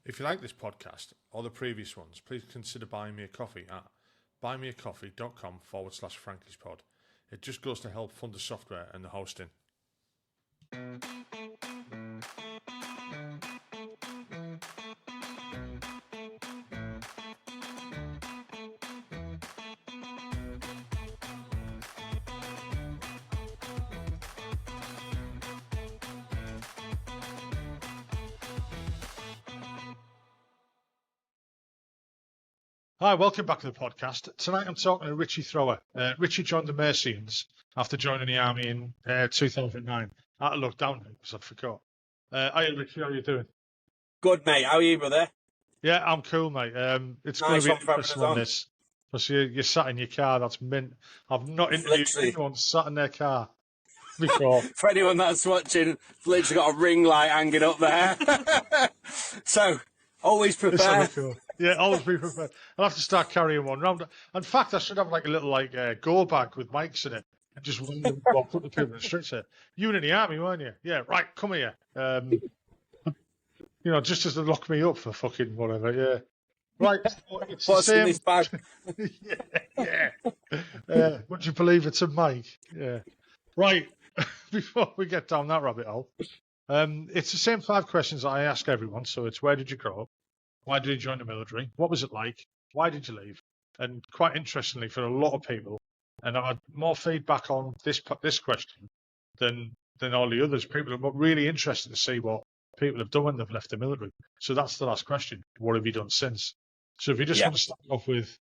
If you like this podcast or the previous ones, please consider buying me a coffee at buymeacoffee.com/Frankie'sPod. It just goes to help fund the software and the hosting. Hi, welcome back to the podcast. Tonight I'm talking to Richy Thrower. Richy joined the Mercians after joining the army in 2009. I had to look down because I forgot. Hi, Richy, how are you doing? Good, mate. How are you, brother? Yeah, I'm cool, mate. It's going to be interesting on this. Because you're sat in your car, that's mint. I've not interviewed anyone sat in their car before. For anyone that's watching, literally got a ring light hanging up there. So, always prepare. Yeah, always be prepared. I'll have to start carrying one round. In fact, I should have like a little go bag with mics in it and just walk up to people in the streets. You were in the army, weren't you? Yeah, right, come here. Just as to lock me up for fucking whatever, yeah. Right, it's What's the same. In this bag? yeah. Would you believe it's a mic? Yeah. Right, before we get down that rabbit hole, it's the same 5 questions that I ask everyone. So it's where did you grow up? Why did you join the military? What was it like? Why did you leave? And quite interestingly, for a lot of people, and I've had more feedback on this question than all the others. People are really interested to see what people have done when they've left the military. So that's the last question. What have you done since? So if you just want to start off with,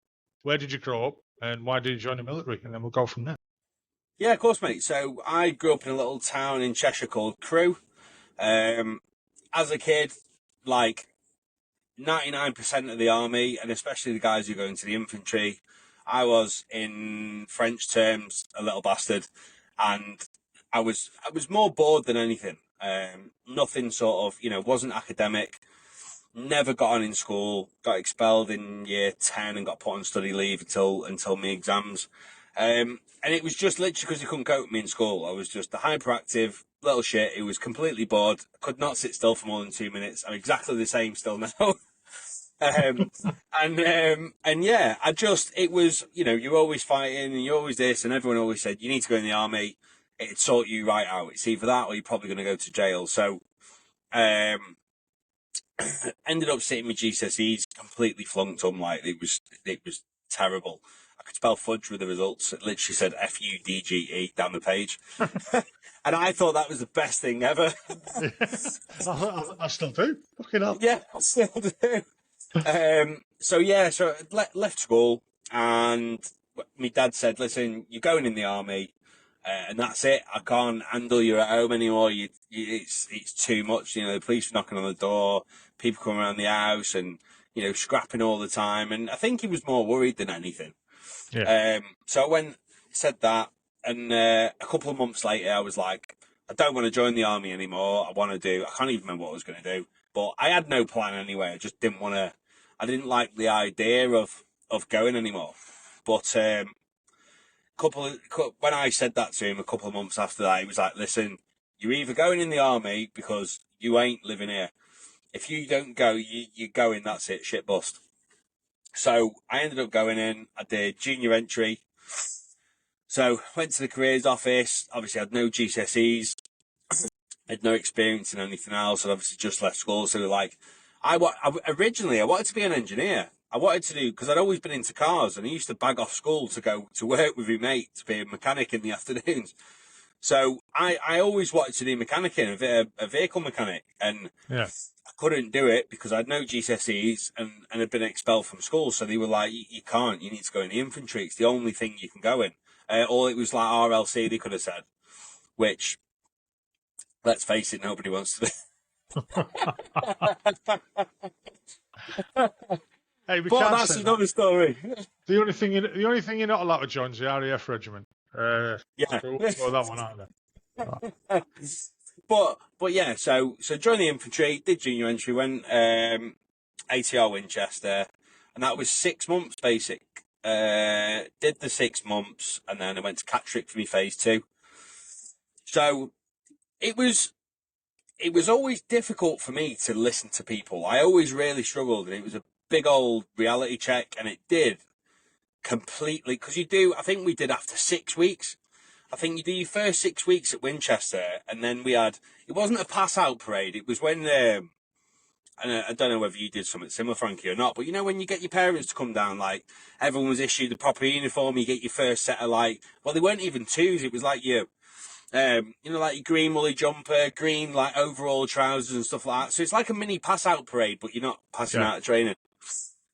where did you grow up and why did you join the military? And then we'll go from there. Yeah, of course, mate. So I grew up in a little town in Cheshire called Crewe. As a kid, like 99% of the army, and especially the guys who go into the infantry, I was, in French terms, a little bastard, and I was more bored than anything. Nothing sort of, wasn't academic. Never got on in school. Got expelled in year 10 and got put on study leave until my exams. And it was just literally because you couldn't cope with me in school. I was just a hyperactive little shit. It was completely bored. I could not sit still for more than 2 minutes. I'm exactly the same still now. And yeah, it was, you're always fighting and you're always this, and everyone always said, you need to go in the army. It'd sort you right out. It's either that or you're probably going to go to jail. So, ended up sitting with GCSEs, completely flunked them. Like, it was terrible. I could spell fudge with the results. It literally said FUDGE down the page. And I thought that was the best thing ever. I still do. Fucking hell. Yeah, I still do. So left school, and my dad said, listen, you're going in the army, and that's it. I can't handle you at home anymore. It's too much. The police are knocking on the door, people coming around the house, and scrapping all the time. And I think he was more worried than anything. Yeah. So I said that, and a couple of months later, I was like, I don't want to join the army anymore. I can't even remember what I was going to do, but I had no plan anyway. I just didn't want to. I didn't like the idea of going anymore. But when I said that to him a couple of months after that, he was like, listen, you're either going in the army because you ain't living here. If you don't go, you're going, that's it, shit bust. So I ended up going in. I did junior entry. So went to the careers office. Obviously, I had no GCSEs. I had no experience in anything else. I'd obviously just left school. So like, originally I wanted to be an engineer. I wanted to do, because I'd always been into cars, and I used to bag off school to go to work with my mate to be a mechanic in the afternoons. So I always wanted to do mechanicking, a vehicle mechanic, and I couldn't do it because I had no GCSEs and had been expelled from school. So they were like, you can't, you need to go in the infantry. It's the only thing you can go in. Or it was like RLC, they could have said, which, let's face it, nobody wants to do. Hey, but that's another story. The only thing you're not allowed to join is the RAF regiment. Yeah. So we'll throw that one out there. But yeah, so joined the infantry, did junior entry, went ATR Winchester, and that was 6 months basic. Did the 6 months, and then I went to Catterick for my phase 2. So it was it was always difficult for me to listen to people. I always really struggled, and it was a big old reality check, and it did completely, because I think we did after 6 weeks. I think you do your first 6 weeks at Winchester, and then it wasn't a pass out parade. It was when, and I don't know whether you did something similar, Frankie, or not, but when you get your parents to come down, like, everyone was issued the proper uniform, you get your first set of, like, well, they weren't even twos, it was like like your green woolly jumper, green, like, overall trousers and stuff like that. So it's like a mini pass out parade, but you're not passing out of training.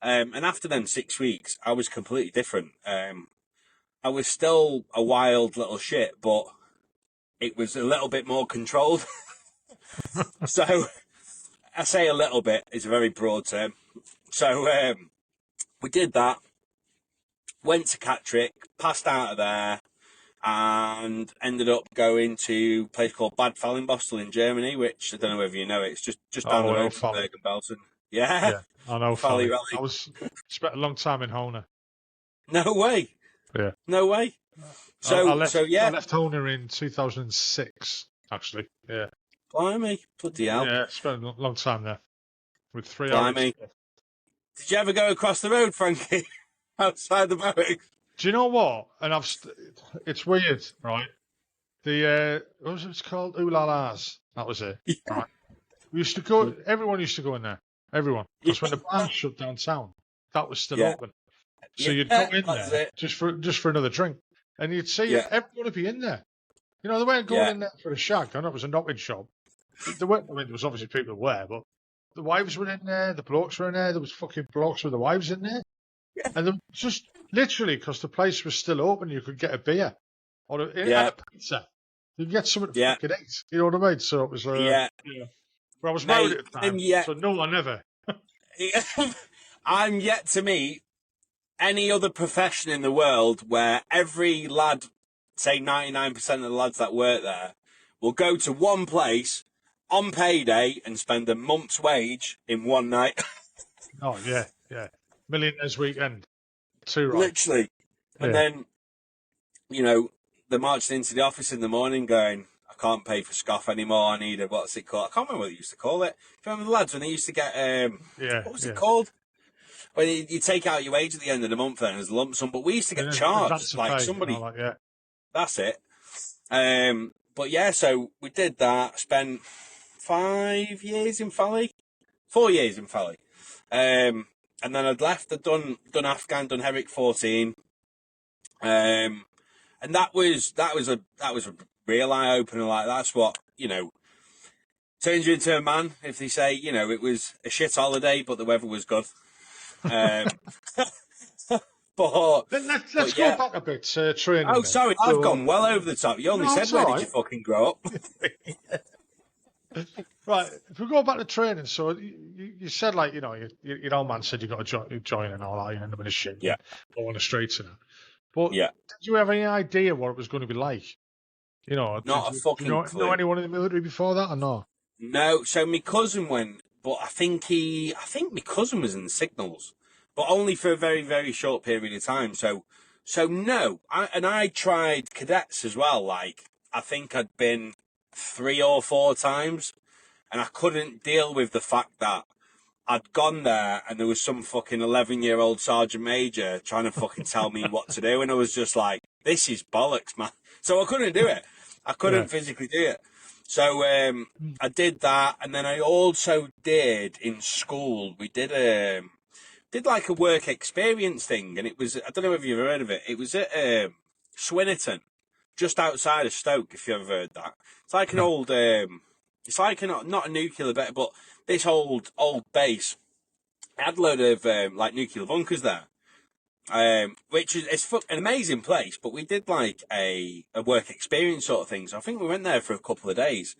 And after them 6 weeks, I was completely different. I was still a wild little shit, but it was a little bit more controlled. So I say a little bit is a very broad term. So we did that, went to Catterick, passed out of there, and ended up going to a place called Bad Fallinbostel in Germany, which I don't know whether you know it. It's just down the road from Bergen-Belsen. Yeah, I know Fally. I spent a long time in Hona. No way. Yeah. No way. I left Hona in 2006, actually. Yeah. Blimey, bloody hell. Yeah, spent a long time there with 3 Blimey. hours. Did you ever go across the road, Frankie? Outside the barracks? Do you know what? And it's weird, right? What was it called? Ooh La La's. That was it. Right. We used to go. Everyone used to go in there. Everyone. Because when the bar shut downtown, that was still open. So you'd go in there just for another drink, and you'd see everyone would be in there. They weren't going in there for a shag. I know it was a knocking shop. There weren't. I mean, there was obviously people who were, but the wives were in there. The blokes were in there. There was fucking blokes with the wives in there, and they were just literally because the place was still open. You could get a beer or a pizza. You could get something to fucking eat. You know what I mean? So it was But I was married at the time, so no, I never. I'm yet to meet any other profession in the world where every lad, say 99% of the lads that work there, will go to one place on payday and spend a month's wage in one night. Oh, yeah. Millionaires weekend. Too right. Literally. And then, they're marching into the office in the morning going, I can't pay for scoff anymore. I need what's it called? I can't remember what they used to call it. Do you remember the lads when they used to get, what was it called? When you take out your wage at the end of the month and there's a lump sum, but we used to get charged like somebody. That's it. But yeah, so we did that. Spent 5 years in Fally, 4 years in Fally, and then I'd left. I'd done Afghan, done Herrick 14, and that was a real eye opener. Like that's what turns you into a man. If they say it was a shit holiday, but the weather was good. But let's go back a bit. Training. Oh, sorry, I've gone well over the top. You only said where did you fucking grow up? Right. If we go back to training, so you said your old man said you got to join and all that. You end up in a shit. Yeah. Go on the streets and that. But did you have any idea what it was going to be like? Not a fucking clue. Know anyone in the military before that or no? No. So my cousin went, but I think my cousin was in the signals, but only for a very, very short period of time. So no. I tried cadets as well. Like I think I'd been 3 or 4 times, and I couldn't deal with the fact that I'd gone there and there was some fucking 11-year-old sergeant major trying to fucking tell me what to do, and I was just like, this is bollocks, man. So I couldn't do it. I couldn't physically do it. So I did that, and then I also did in school. We did like a work experience thing, and it was, I don't know if you've heard of it. It was at Swinnerton, just outside of Stoke. If you've ever heard that, it's like an old, it's like not a nuclear base, but this old base. It had a load of like nuclear bunkers there. Which is an amazing place, but we did like a work experience sort of thing. So I think we went there for a couple of days,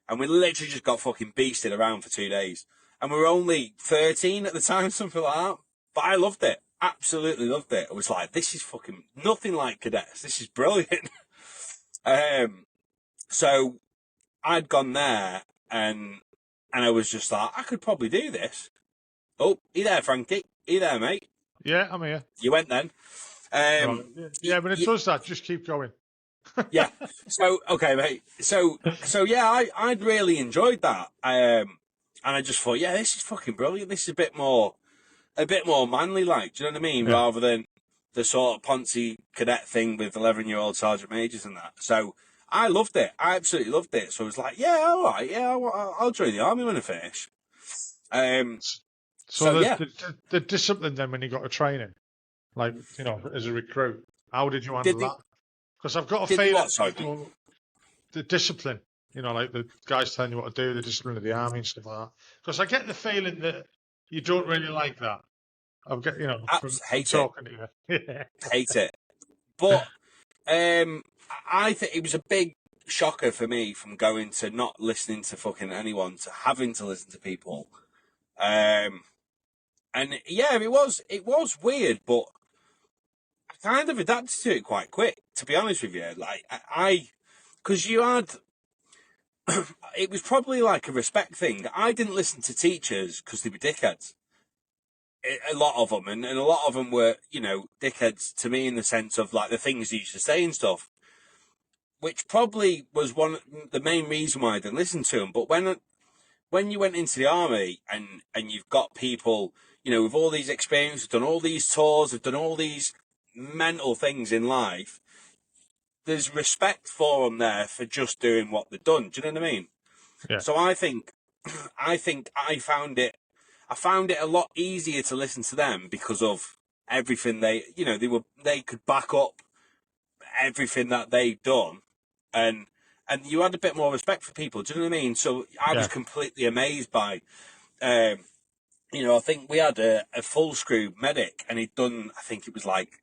and we literally just got fucking beasted around for 2 days. And we were only 13 at the time, something like that. But I loved it, absolutely loved it. I was like, this is fucking nothing like cadets. This is brilliant. So I'd gone there, and I was just like, I could probably do this. Oh, you there, Frankie? You there, mate? Yeah, I'm here. You went then. Right. Yeah, but it does that. Just keep going. Yeah. So okay, mate. So yeah, I'd really enjoyed that. And I just thought, yeah, this is fucking brilliant. This is a bit more manly, like. Do you know what I mean? Yeah. Rather than the sort of poncy cadet thing with 11-year-old sergeant majors and that. So I loved it. I absolutely loved it. So I was like, yeah, all right, yeah, I'll join the army when I finish. So So yeah, the discipline then when you got to training, like, you know, as a recruit, how did you did handle the that? Because I've got a did the feeling, what? Sorry. you know, the discipline, you know, like the guys telling you what to do, the discipline of the army and stuff like that. Because I get the feeling that you don't really like that. I've got, you know, from Hate it, talking to you. Yeah. hate it. But I think it was a big shocker for me from going to not listening to fucking anyone to having to listen to people. And yeah, it was weird, but I kind of adapted to it quite quick. To be honest with you, like because you had, it was probably like a respect thing. I didn't listen to teachers because they were dickheads. A lot of them, and a lot of them were, you know, dickheads to me in the sense of like the things they used to say and stuff, which probably was the main reason why I didn't listen to them. But when you went into the army and you've got people, you know, with all these experiences, done all these tours, have done all these mental things in life, there's respect for them there for just doing what they've done. Do you know what I mean? Yeah. So I think I found it a lot easier to listen to them because of everything you know, they could back up everything that they've done, and you had a bit more respect for people. Do you know what I mean? So I was Yeah. completely amazed by, um, you know, I think we had a full screw medic, and he'd done, I think it was like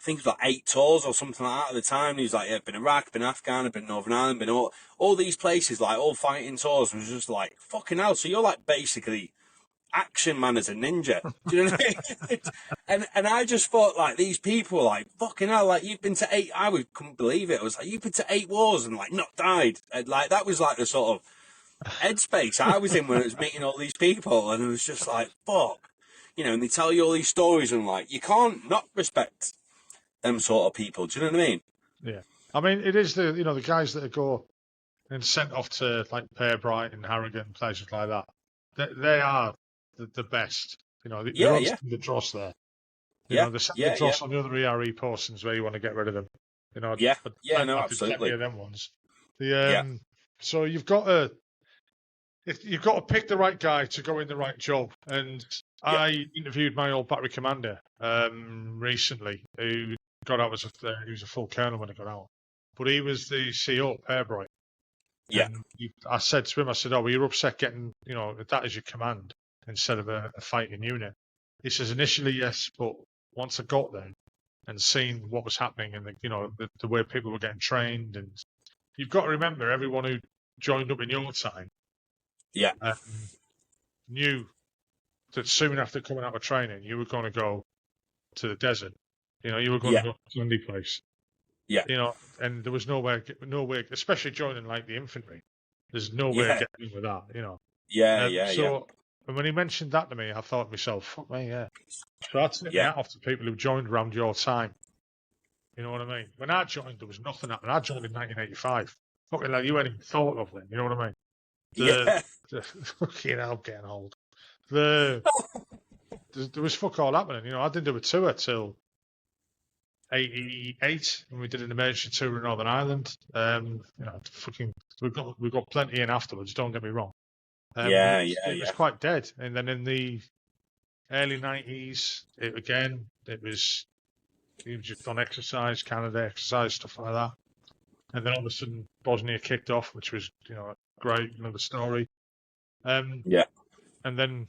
8 tours or something like that at the time. He was like, yeah, I've been Iraq, been Afghan, I've been Northern Ireland, been all these places, like all fighting tours. And it was just like, fucking hell. So you're like basically action man as a ninja. Do you know what I mean? And I just thought like these people were like, fucking hell, like you've been to 8, couldn't believe it. I was like, you've been to 8 wars and like not died. And like that was like the sort of headspace I was in when I was meeting all these people, and it was just like, fuck. You know, and they tell you all these stories, and like, you can't not respect them sort of people. Do you know what I mean? Yeah. I mean, it is the, you know, the guys that go and sent off to like Paybright and Harrogate, places like that. They are the best. You know, they're Yeah, on yeah, the dross there. You yeah, know, they sent the yeah, yeah, dross on the other ERE postings where you want to get rid of them. You know, yeah, yeah. I'd No, have plenty absolutely. of them ones. The Yeah, so you've got to pick the right guy to go in the right job. And yeah, I interviewed my old battery commander recently, who got out as he was a full colonel when he got out, but he was the CO at Paybright. yeah, And I said to him, I said, "Oh, well, you're upset getting, you know, that as your command instead of a fighting unit." He says, "Initially, yes, but once I got there and seen what was happening and you know the way people were getting trained, and you've got to remember everyone who joined up in your time yeah, knew that soon after coming out of training, you were going to go to the desert. You know, you were going to yeah, go to a sandy place. yeah, You know, and there was no way, especially joining like the infantry. There's no way of yeah, getting in with that. You know." yeah, yeah, yeah, So and when he mentioned that to me, I thought to myself, "Fuck me, yeah." So I tip my yeah, hat off to people who joined around your time. You know what I mean? When I joined, there was nothing happening. I joined in 1985. Fucking like you hadn't even thought of then. You know what I mean? The, yeah, the fucking hell, getting old. The there was fuck all happening. You know, I didn't do a tour till '88 when we did an emergency tour in Northern Ireland. You know, fucking we got plenty in afterwards. Don't get me wrong. But yeah, yeah, it was yeah, quite dead. And then in the early '90s, it was you just done exercise, Canada exercise, stuff like that. And then all of a sudden, Bosnia kicked off, which was, you know, great, another story. Um, yeah, and then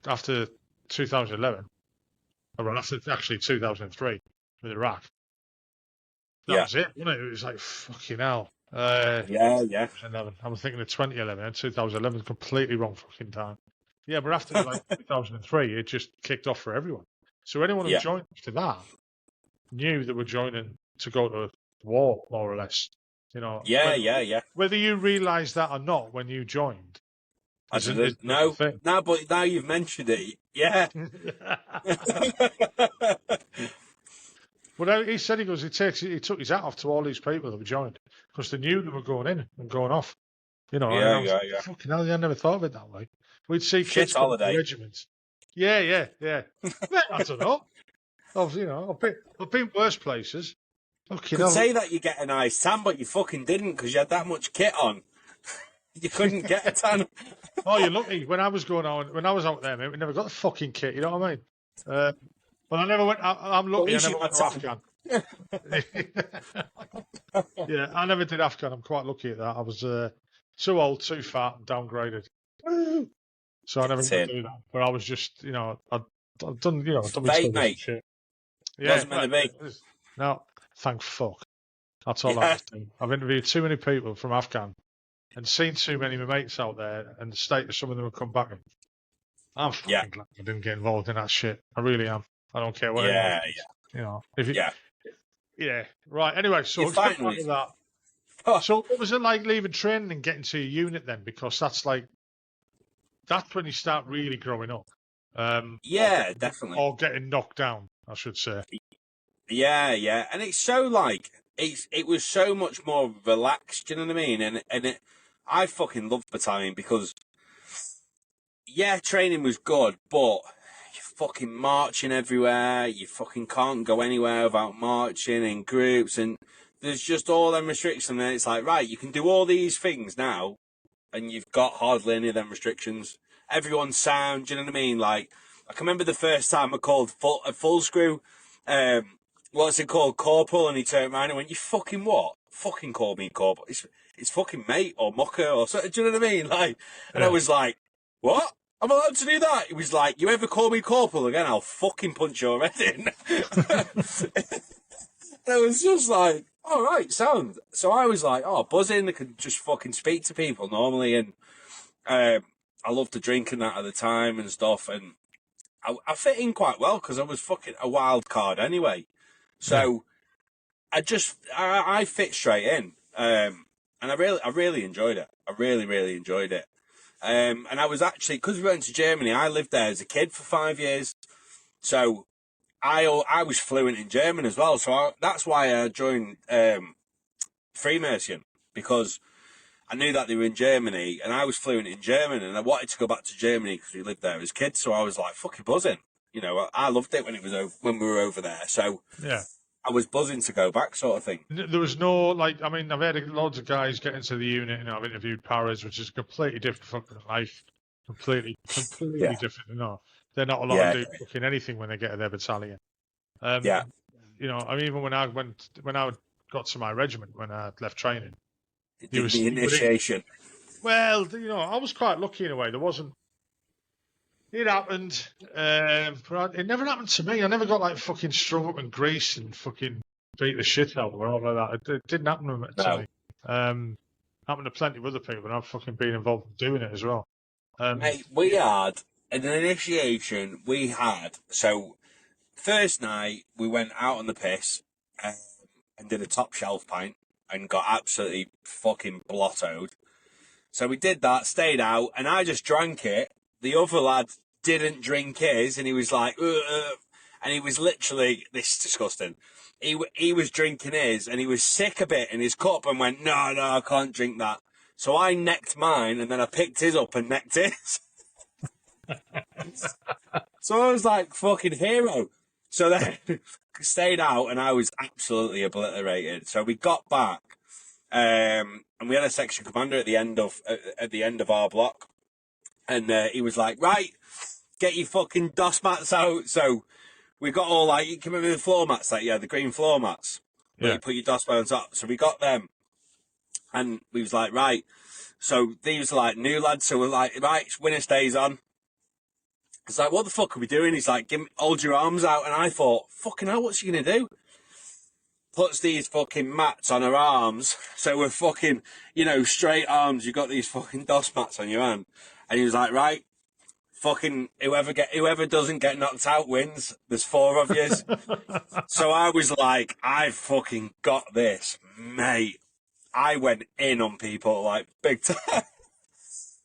after 2011, or well, after actually 2003 with Iraq, that yeah, was it, wasn't it? It was like, fucking hell. yeah, yeah, 2011. I was thinking of 2011, and 2011 is completely wrong fucking time. Yeah, but after like 2003, it just kicked off for everyone. So anyone who yeah, joined after that knew they were joining to go to war, more or less. You know, yeah, yeah, yeah. whether you realised that or not when you joined I is didn't. another No, thing. no, but now you've mentioned it. Yeah. But he said he took his hat off to all these people that were joined because they knew they were going in and going off. You know, and I was like, fucking hell, I never thought of it that way. We'd see kids come to regiments. Yeah. I don't know. I've been worse places. You could say that you get a nice tan, but you fucking didn't because you had that much kit on. You couldn't get a tan. Oh, you're lucky. When I was out there, mate, we never got the fucking kit. You know what I mean? But I never went. I'm lucky. I never went to Afghan. Yeah, I never did Afghan. I'm quite lucky at that. I was too old, too fat, and downgraded. So I never got to do that. But I was just, I've done, I've done my shit. Yeah, wasn't meant to be. No, thank fuck. That's all I was doing. I've interviewed too many people from Afghan and seen too many of my mates out there and the state that some of them have come back in. I'm fucking glad I didn't get involved in that shit. I really am. I don't care what anyone thinks. Yeah. Right. Anyway, so back to that. Oh. So what was it like leaving training and getting to your unit then? Because that's when you start really growing up. Definitely. Or getting knocked down, I should say. Yeah. And it's so it was so much more relaxed, you know what I mean? I fucking loved battalion because training was good, but you're fucking marching everywhere. You fucking can't go anywhere without marching in groups, and there's just all them restrictions. And it's like, right, you can do all these things now, and you've got hardly any of them restrictions. Everyone's sound, do you know what I mean? Like, I can remember the first time I called a full screw, what's it called, corporal, and he turned around and went, "You fucking what? Fucking call me corporal. It's fucking mate or mucker or something." Do you know what I mean? Like, and I was like, "What? I'm allowed to do that?" He was like, "You ever call me corporal again, I'll fucking punch your head in." I was just like, all right, sound. So I was like, buzzing. I could just fucking speak to people normally, and I loved the drinking that at the time and stuff, and I fit in quite well because I was fucking a wild card anyway. So I fit straight in, and I really enjoyed it. I really enjoyed it. And I was actually, because we went to Germany, I lived there as a kid for 5 years, so I was fluent in German as well. So that's why I joined Freemason, because I knew that they were in Germany, and I was fluent in German, and I wanted to go back to Germany because we lived there as kids. So I was like fucking buzzing. You know, I loved it when we were over there. So yeah, I was buzzing to go back, sort of thing. There was no I've had loads of guys get into the unit, and I've interviewed paras, which is a completely different fucking life, completely different. No, they're not allowed to do fucking anything when they get to their battalion. Even when I got to my regiment, when I left training, the initiation. Well, I was quite lucky in a way. There wasn't. It happened, but it never happened to me. I never got fucking strung up in grease and fucking beat the shit out or all like that. It didn't happen to me. Happened to plenty of other people, and I've fucking been involved in doing it as well. Mate, we had an initiation. So first night we went out on the piss and did a top shelf pint and got absolutely fucking blottoed. So we did that, stayed out, and I just drank it. The other lad didn't drink his, and he was like, and he was literally, this is disgusting. He was drinking his, and he was sick a bit in his cup and went, no, I can't drink that. So I necked mine, and then I picked his up and necked his. So I was like, fucking hero. So then stayed out, and I was absolutely obliterated. So we got back, and we had a section commander at the end of our block. And he was like, right, get your fucking DOS mats out. So we got all you can remember the floor mats, the green floor mats. Where you put your DOS mats on top. So we got them. And we was like, right. So these were new lads. So we're like, right, winner stays on. It's like, what the fuck are we doing? He's like, hold your arms out. And I thought, fucking hell, what's he going to do? Puts these fucking mats on her arms. So we're fucking, straight arms. You got these fucking DOS mats on your hand. And he was like, right, fucking whoever doesn't get knocked out wins. There's 4 of you. So I was like, I fucking got this, mate. I went in on people big time.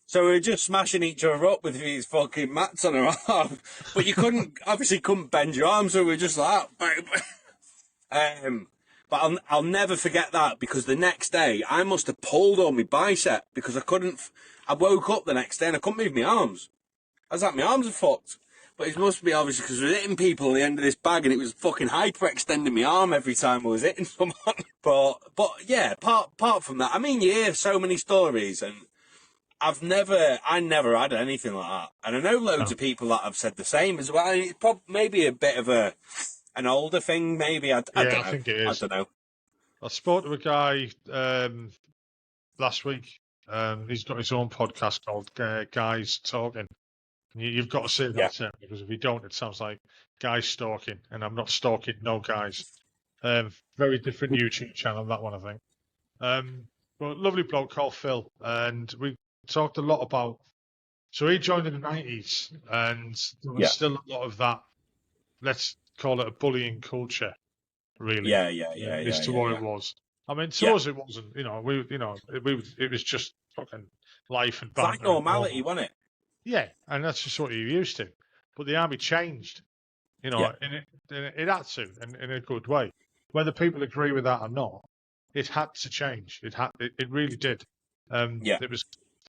So we were just smashing each other up with these fucking mats on our arm. But you couldn't bend your arms, so we were just like, But I'll never forget that, because the next day I must have pulled on my bicep because I couldn't. I woke up the next day and I couldn't move my arms. I was like, my arms are fucked. But it must be obviously because I was hitting people at the end of this bag, and it was fucking hyperextending my arm every time I was hitting someone. But yeah, apart from that, I mean, you hear so many stories, and I never had anything like that. And I know loads of people that have said the same as well. It's maybe a bit of an older thing, maybe. I don't know. I think it is. I don't know. I spoke to a guy last week. He's got his own podcast called Guys Talking. You've got to say that term, because if you don't, it sounds like guys stalking, and I'm not stalking no guys. Very different YouTube channel, that one, I think. But lovely bloke called Phil, and we talked a lot about. So he joined in the 90s, and there was still a lot of that. Let's call it a bullying culture, really. As to what it was. I mean, to us, it wasn't. It was just fucking life and banter. It's like normality, wasn't it? Yeah, and that's just what you're used to. But the army changed, and it had to, and in a good way. Whether people agree with that or not, it had to change. It really did. It was,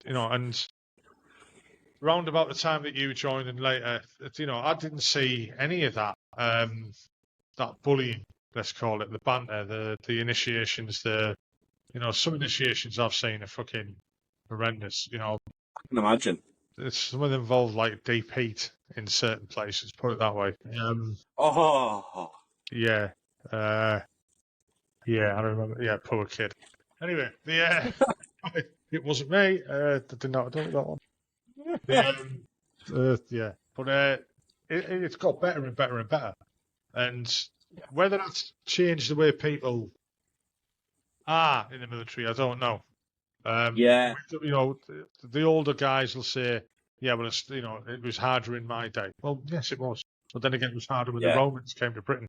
and round about the time that you joined and later, I didn't see any of that, that bullying, let's call it, the banter, the initiations, some initiations I've seen are fucking horrendous. I can imagine. Some of them involve like deep heat in certain places, put it that way. Yeah. Yeah, I remember. Yeah, poor kid. Anyway, it wasn't me. Did not do that one. Yeah, but it's got better and better and better. And whether that's changed the way people are in the military, I don't know. The older guys will say, "Yeah, well, it was harder in my day." Well, yes, it was. But then again, it was harder when the Romans came to Britain.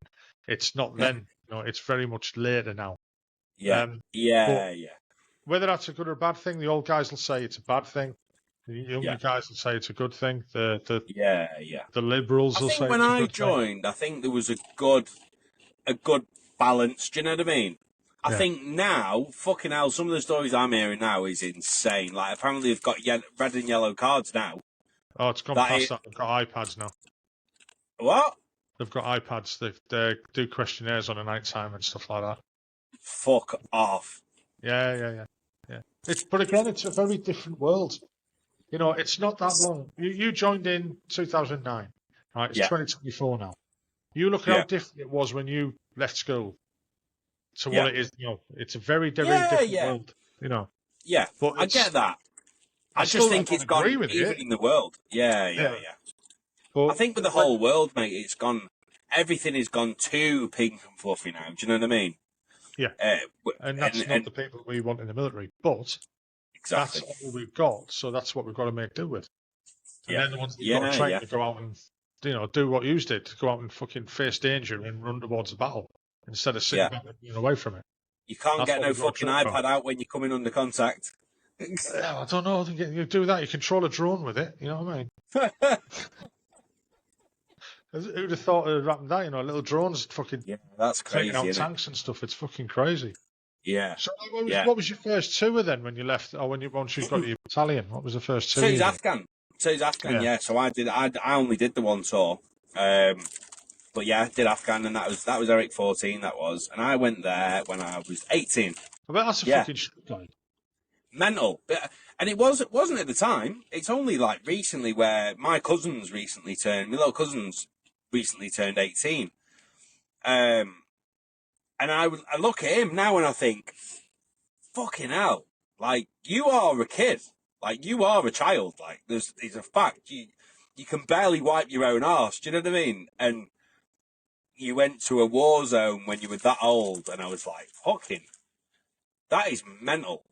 It's not then. It's very much later now. Whether that's a good or a bad thing, the old guys will say it's a bad thing. The younger guys will say it's a good thing. The liberals will say it's a good thing. When I joined, I think there was a good balance. Do you know what I mean? I think now, fucking hell, some of the stories I'm hearing now is insane. Like, apparently they've got red and yellow cards now. Oh, it's gone past that. They've got iPads now. What? They've got iPads. They do questionnaires on a night time and stuff like that. Fuck off. Yeah. But again, it's a very different world. It's not that long. You joined in 2009. Right? It's 2024 now. You look at how different it was when you left school to what it is now. It's a very, very different world. Yeah, but I get that. I just think it's gone even in the world. Yeah. But I think with the whole world, mate, it's gone. Everything has gone too pink and fluffy now. Do you know what I mean? Yeah. And that's not the people we want in the military. But that's all we've got, so that's what we've got to make do with. And then the ones that you've got to train to go out and do what you did, to go out and fucking face danger and run towards the battle instead of sitting back and being away from it. You can't get no fucking iPad out when you're coming under contact. I don't know. You do that, you control a drone with it. You know what I mean? Who'd have thought it would happen that? Little drones fucking that's crazy, taking out tanks and stuff. It's fucking crazy. Yeah. So what was your first tour then when you left, or once you got to your battalion? What was the first tour? So it's Afghan. Yeah. So I only did the one tour. But yeah, I did Afghan, and that was Eric 14. That was, and I went there when I was 18. I bet that's a fucking shit guy. Mental, and it wasn't at the time. It's only like recently where my little cousins recently turned 18. And I look at him now and I think, fucking hell, like, you are a kid. Like, you are a child. Like, it's a fact. You can barely wipe your own arse. Do you know what I mean? And you went to a war zone when you were that old, and I was like, fucking, that is mental.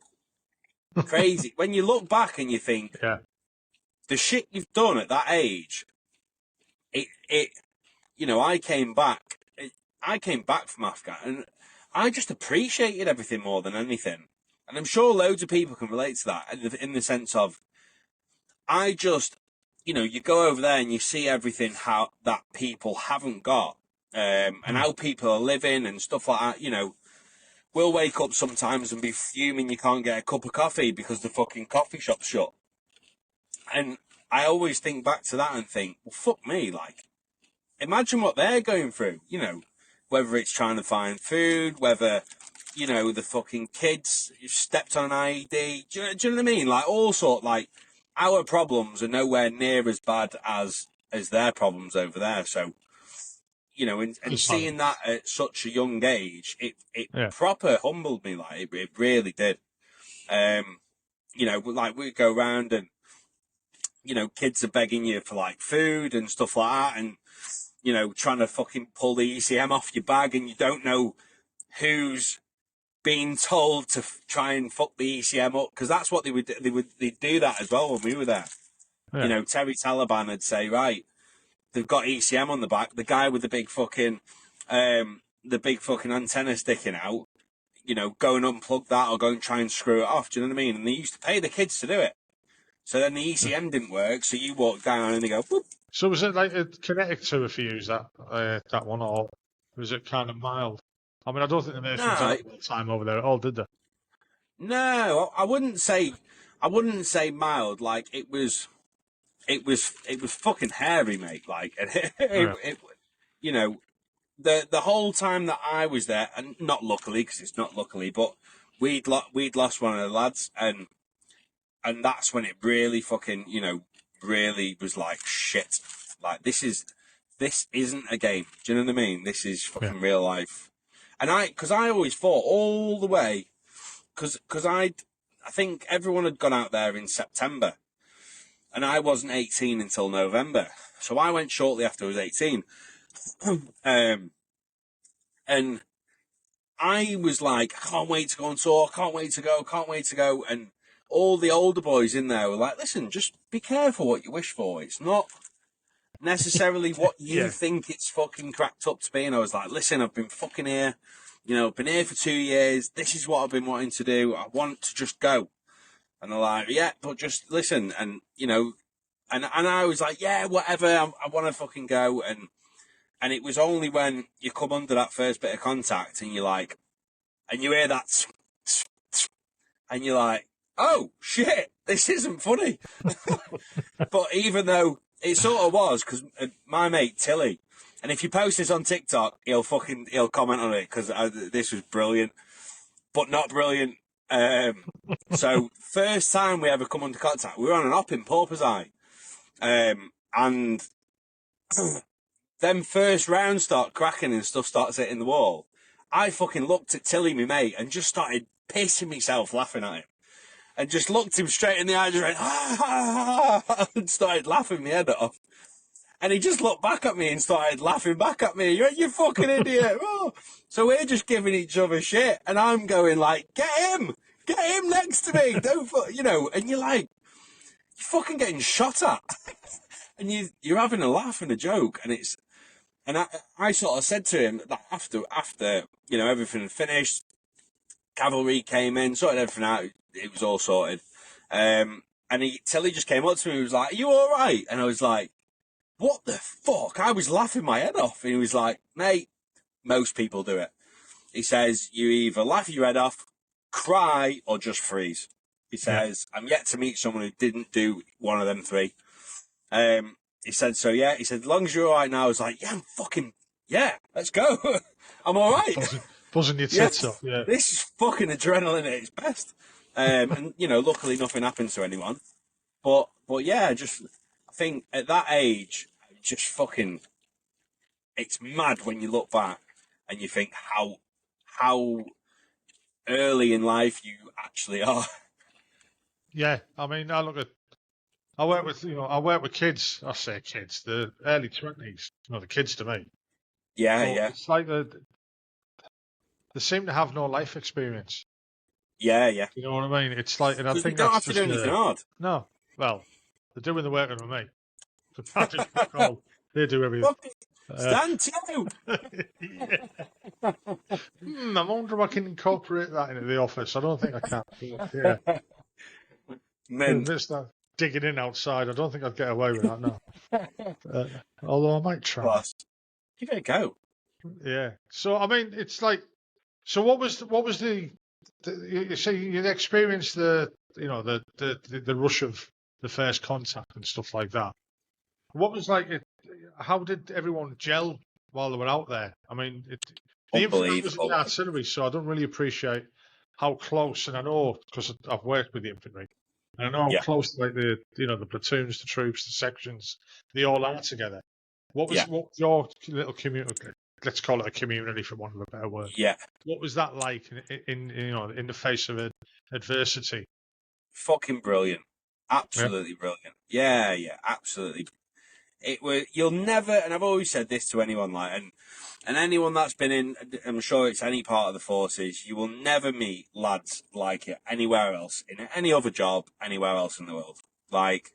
Crazy. When you look back and you think, the shit you've done at that age, I came back from Afghan, and I just appreciated everything more than anything. And I'm sure loads of people can relate to that in the sense of, I just, you go over there and you see everything that people haven't got. and how people are living and stuff like that. You know, we'll wake up sometimes and be fuming you can't get a cup of coffee because the fucking coffee shop's shut. And I always think back to that and think, well, fuck me, like, imagine what they're going through, you know, whether it's trying to find food, whether, you know, the fucking kids stepped on an IED, do you know what I mean? Like, all sort, like, our problems are nowhere near as bad as their problems over there. So, you know, and seeing that at such a young age, it proper humbled me, like, it really did. You know, like, we go around and, you know, kids are begging you for, like, food and stuff like that, and, you know, trying to fucking pull the ECM off your bag, and you don't know who's being told to try and fuck the ECM up, because that's what they'd do that as well when we were there. You know, Terry Taliban would say, right, they've got ECM on the back, the guy with the big fucking antenna sticking out, you know, go and unplug that or go and try and screw it off, do you know what I mean? And they used to pay the kids to do it. So then the ECM didn't work, so you walk down and they go, whoop. So was it like a kinetic tour for you, that one, or was it kind of mild? I mean, I don't think the nations had a time over there at all, did they? No, I wouldn't say mild. Like, it was fucking hairy, mate. Like, it you know, the whole time that I was there, and not luckily, because it's not luckily, but we'd lost one of the lads, and that's when it really fucking, you know, really was like, shit. Like, this isn't a game. Do you know what I mean? This is fucking real life. And because I always thought all the way, because I think everyone had gone out there in September, and I wasn't 18 until November. So I went shortly after I was 18. And I was like, I can't wait to go on tour, can't wait to go. And all the older boys in there were like, listen, just be careful what you wish for. It's not necessarily what you think it's fucking cracked up to be. And I was like, listen, I've been fucking here. You know, I've been here for 2 years. This is what I've been wanting to do. I want to just go. And they're like, yeah, but just listen. And, you know, and I was like, yeah, whatever. I want to fucking go. And it was only when you come under that first bit of contact and you're like, and you hear that, and you're like, oh, shit, this isn't funny. But even though it sort of was, because my mate Tilly, and if you post this on TikTok, he'll comment on it, because this was brilliant, but not brilliant. So first time we ever come under contact, we were on an op in Porpoiseye, and them first rounds start cracking and stuff starts hitting the wall. I fucking looked at Tilly, my mate, and just started pissing myself laughing at him. And just looked him straight in the eye, just went, and started laughing my head off. And he just looked back at me and started laughing back at me. You fucking idiot. Oh. So we're just giving each other shit. And I'm going like, get him next to me. Don't, you know, and you're like, you're fucking getting shot at. And you're having a laugh and a joke. And I sort of said to him that after, you know, everything had finished, cavalry came in, sorted everything out, it was all sorted. And Tilly just came up to me and was like, are you all right? And I was like, what the fuck? I was laughing my head off. And he was like, mate, most people do it. He says, you either laugh your head off, cry, or just freeze. He says, I'm yet to meet someone who didn't do one of them three. He said, so yeah, he said, as long as you're all right now, I was like, yeah, let's go. I'm all right. Buzzing your tits up, yeah. This is fucking adrenaline at its best. And, you know, luckily nothing happened to anyone. But yeah, I think at that age, just fucking, it's mad when you look back and you think how early in life you actually are. Yeah, I mean, I work with kids. I say kids, the early 20s. You know, the kids to me. Yeah, but yeah. It's like they seem to have no life experience. Yeah, yeah. You know what I mean? It's like, and I think you don't have to do anything hard. No, well, they're doing the work with me. They do everything. Stand to. I wonder if I can incorporate that into the office. I don't think I can. Yeah. Men. Digging in outside, I don't think I'd get away with that, no. Although I might try. Plus, give it a go. Yeah. So I mean, it's like, so what was the you say you experienced the rush of the first contact and stuff like that. What was like it? How did everyone gel while they were out there? I mean, I was in the Unbelievable. artillery, so I don't really appreciate how close. And I know because I've worked with the infantry, and I know how Yeah, close like the platoons, the troops, the sections, they all are together. yeah, What was your little community? Let's call it a community, for want of a better word. yeah. What was that like in the face of adversity? Fucking brilliant. Yeah. Absolutely brilliant. Yeah, yeah, absolutely. It was. You'll never, and I've always said this to anyone like, and anyone that's been in, I'm sure it's any part of the forces, you will never meet lads like it anywhere else, in any other job, anywhere else in the world. Like,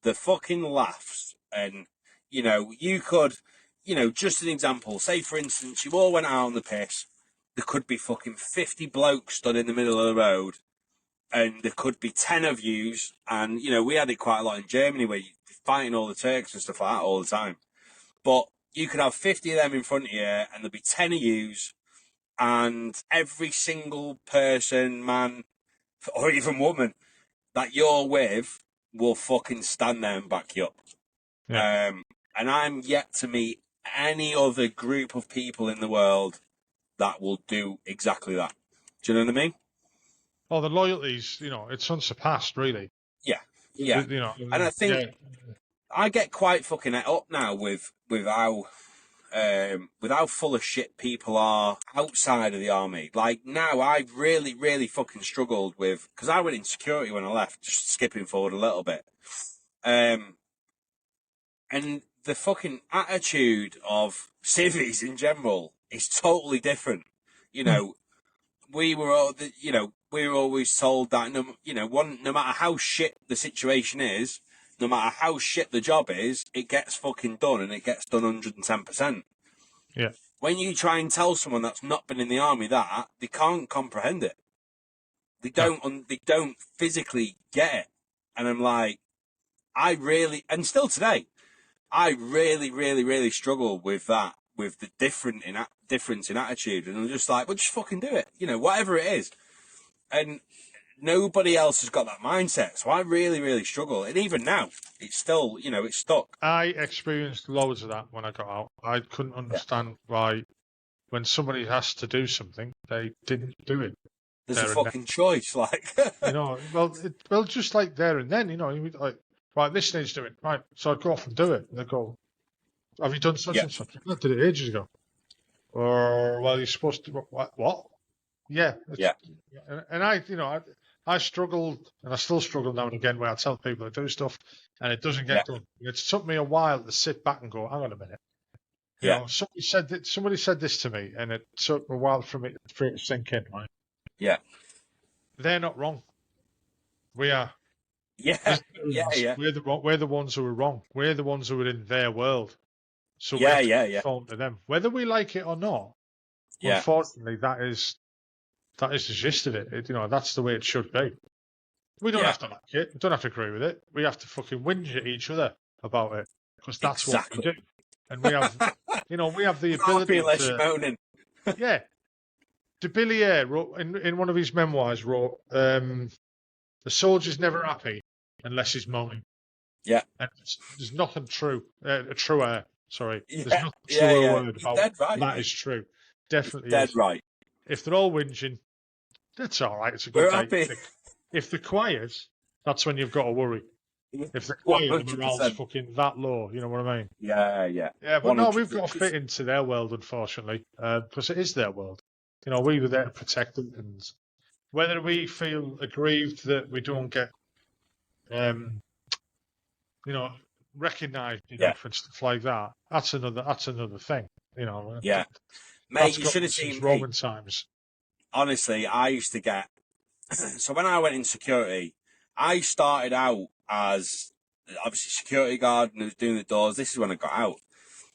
the fucking laughs, and, you could, just an example, say for instance, you all went out on the piss, there could be fucking 50 blokes stood in the middle of the road, and there could be 10 of yous, and, we had it quite a lot in Germany where you're fighting all the Turks and stuff like that all the time. But you could have 50 of them in front of you, and there'd be 10 of yous, and every single person, man, or even woman that you're with will fucking stand there and back you up. Yeah. And I'm yet to meet any other group of people in the world that will do exactly that. Do you know what I mean? Oh, the loyalties, it's unsurpassed, really. Yeah, yeah. And I Yeah, think I get quite fucking it up now with how full of shit people are outside of the army. Like now, I've really, really fucking struggled with, because I went in security when I left, just skipping forward a little bit. And the fucking attitude of civvies in general is totally different. You know, we were all, we were always told that no matter how shit the situation is, no matter how shit the job is, it gets fucking done, and it gets done 110%. yeah, When you try and tell someone that's not been in the army that, they can't comprehend it. They no, don't physically get it. And I'm like, and still today, I really, really, really struggle with that, with the difference in attitude. And I'm just like, well, just fucking do it. Whatever it is. And nobody else has got that mindset. So I really, really struggle. And even now, it's still, it's stuck. I experienced loads of that when I got out. I couldn't Yeah. understand why, when somebody has to do something, they didn't do it There's a there and then. fucking choice, like. Well, just like there and then, you'd be like, right, this needs doing, right. So I'd go off and do it, and they go, "Have you done such Yeah. and such?" I did it ages ago. Or, well, you're supposed to. What? Yeah. Yeah. And I struggled, and I still struggle now and again, where I tell people to do stuff, and it doesn't Yeah. get done. It's took me a while to sit back and go, hang on a minute. Yeah. Somebody said this to me, and it took a while for it to sink in. Right? Yeah. They're not wrong. We are. Yeah. Yeah. Yeah. We're the ones who are wrong. We're the ones who are in their world. So we Yeah. have to Yeah. Yeah. conform to them, whether we like it or not. Yeah. Unfortunately, that is the gist of it. That's the way it should be. We don't Yeah. have to like it. We don't have to agree with it. We have to fucking whinge at each other about it, because that's what we Exactly. do. And we have, we have the Far be ability less to. moaning. Yeah, de Villiers wrote in one of his memoirs. The soldier's never happy unless he's moaning. Yeah. And there's nothing truer. Sorry, there's Yeah. no Yeah. truer Yeah. word He's about dead right, that mate. is true. Definitely Dead is. right. If they're all whinging, that's all right. It's a good We're day. happy. If they're quiet, that's when you've got to worry. If they're quiet, the morale's 100%. fucking that low. You know what I mean? Yeah. Yeah. Yeah, but no, we've got to 100%. fit into their world, unfortunately, because it is their world. We were there to protect them, and whether we feel aggrieved that we don't get, recognised Yeah. enough and stuff like that, that's another thing. Yeah. That's Mate, you got should on have since seen me. Roman times. Honestly, I used to get. So when I went in security, I started out as obviously security guard and I was doing the doors. This is when I got out.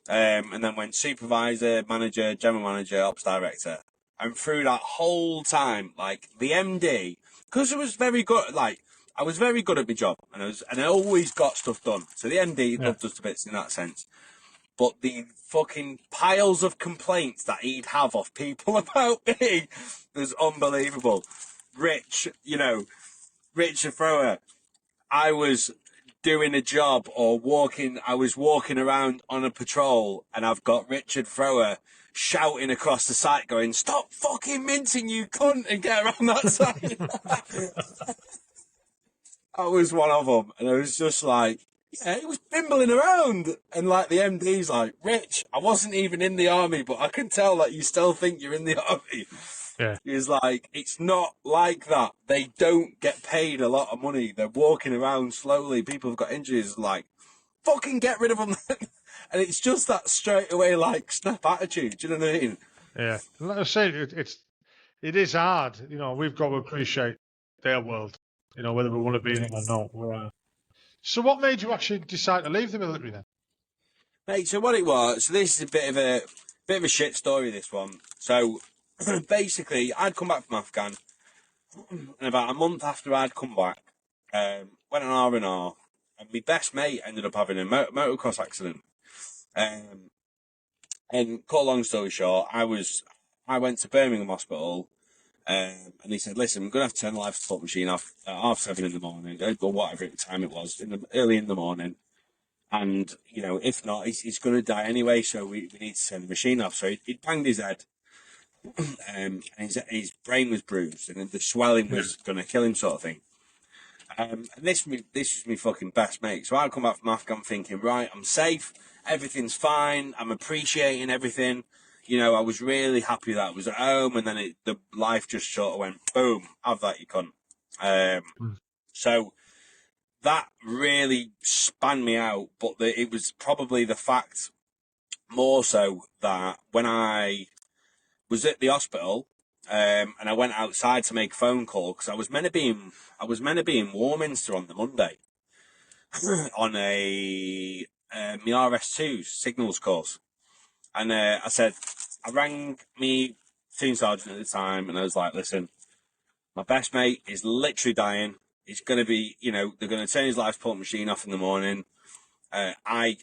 And then went supervisor, manager, general manager, ops director. And through that whole time, like the MD, because I was very good, I was very good at my job, and I always got stuff done. So the MD Yeah, loved us to bits in that sense. but the fucking piles of complaints that he'd have off people about me was unbelievable. Richy Thrower, I was doing a job I was walking around on a patrol, and I've got Richy Thrower shouting across the site going, "Stop fucking minting, you cunt, and get around that site." I was one of them, and I was just like, yeah, he was bimbling around, and like the MD's like, "Rich, I wasn't even in the army, but I can tell that you still think you're in the army." Yeah. He's like, "It's not like that. They don't get paid a lot of money. They're walking around slowly. People have got injuries. Like, fucking get rid of them." And it's just that straight away, like, snap attitude. Do you know what I mean? Yeah. Like I say, it is hard. We've got to appreciate their world. Whether we want to be in it or not. So, what made you actually decide to leave the military then? Mate, so what it was, so this is a bit of a shit story, this one. So basically, I'd come back from Afghan, and about a month after I'd come back, went on R&R, and my best mate ended up having a motocross accident. And cut a long story short, I went to Birmingham Hospital, and he said, "Listen, I'm going to have to turn the life support machine off at 7:30 in the morning, or whatever time it was, early in the morning. And, if not, he's going to die anyway, so we need to turn the machine off." So he'd banged his head, and his brain was bruised, and the swelling was going to kill him, sort of thing. And this was my fucking best mate. So I come back from Afghan thinking, right, I'm safe, everything's fine, I'm appreciating everything. I was really happy that I was at home, and then the life just sort of went, boom, have that, you cunt. So that really spun me out, but it was probably the fact more so that when I was at the hospital, and I went outside to make a phone call, because I was meant to be in Warminster on the Monday on a my RS2 signals course, and I rang me platoon sergeant at the time, and I was like, "Listen, my best mate is literally dying. He's going to be, they're going to turn his life support machine off in the morning. I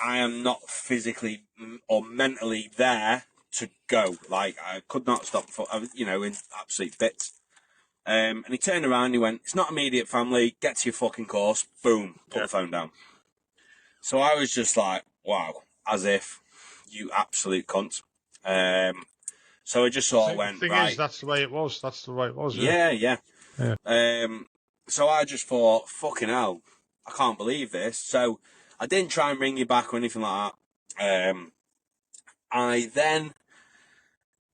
am not physically or mentally there to go. Like, I could not stop, in absolute bits." And he turned around and he went, "It's not immediate family. Get to your fucking course." Boom. Put the phone down. So I was just like, wow, as if, you absolute cunt. So I just sort of went, the thing right. is, that's the way it was. Yeah. So I just thought, fucking hell, I can't believe this. So I didn't try and ring you back or anything like that. I then,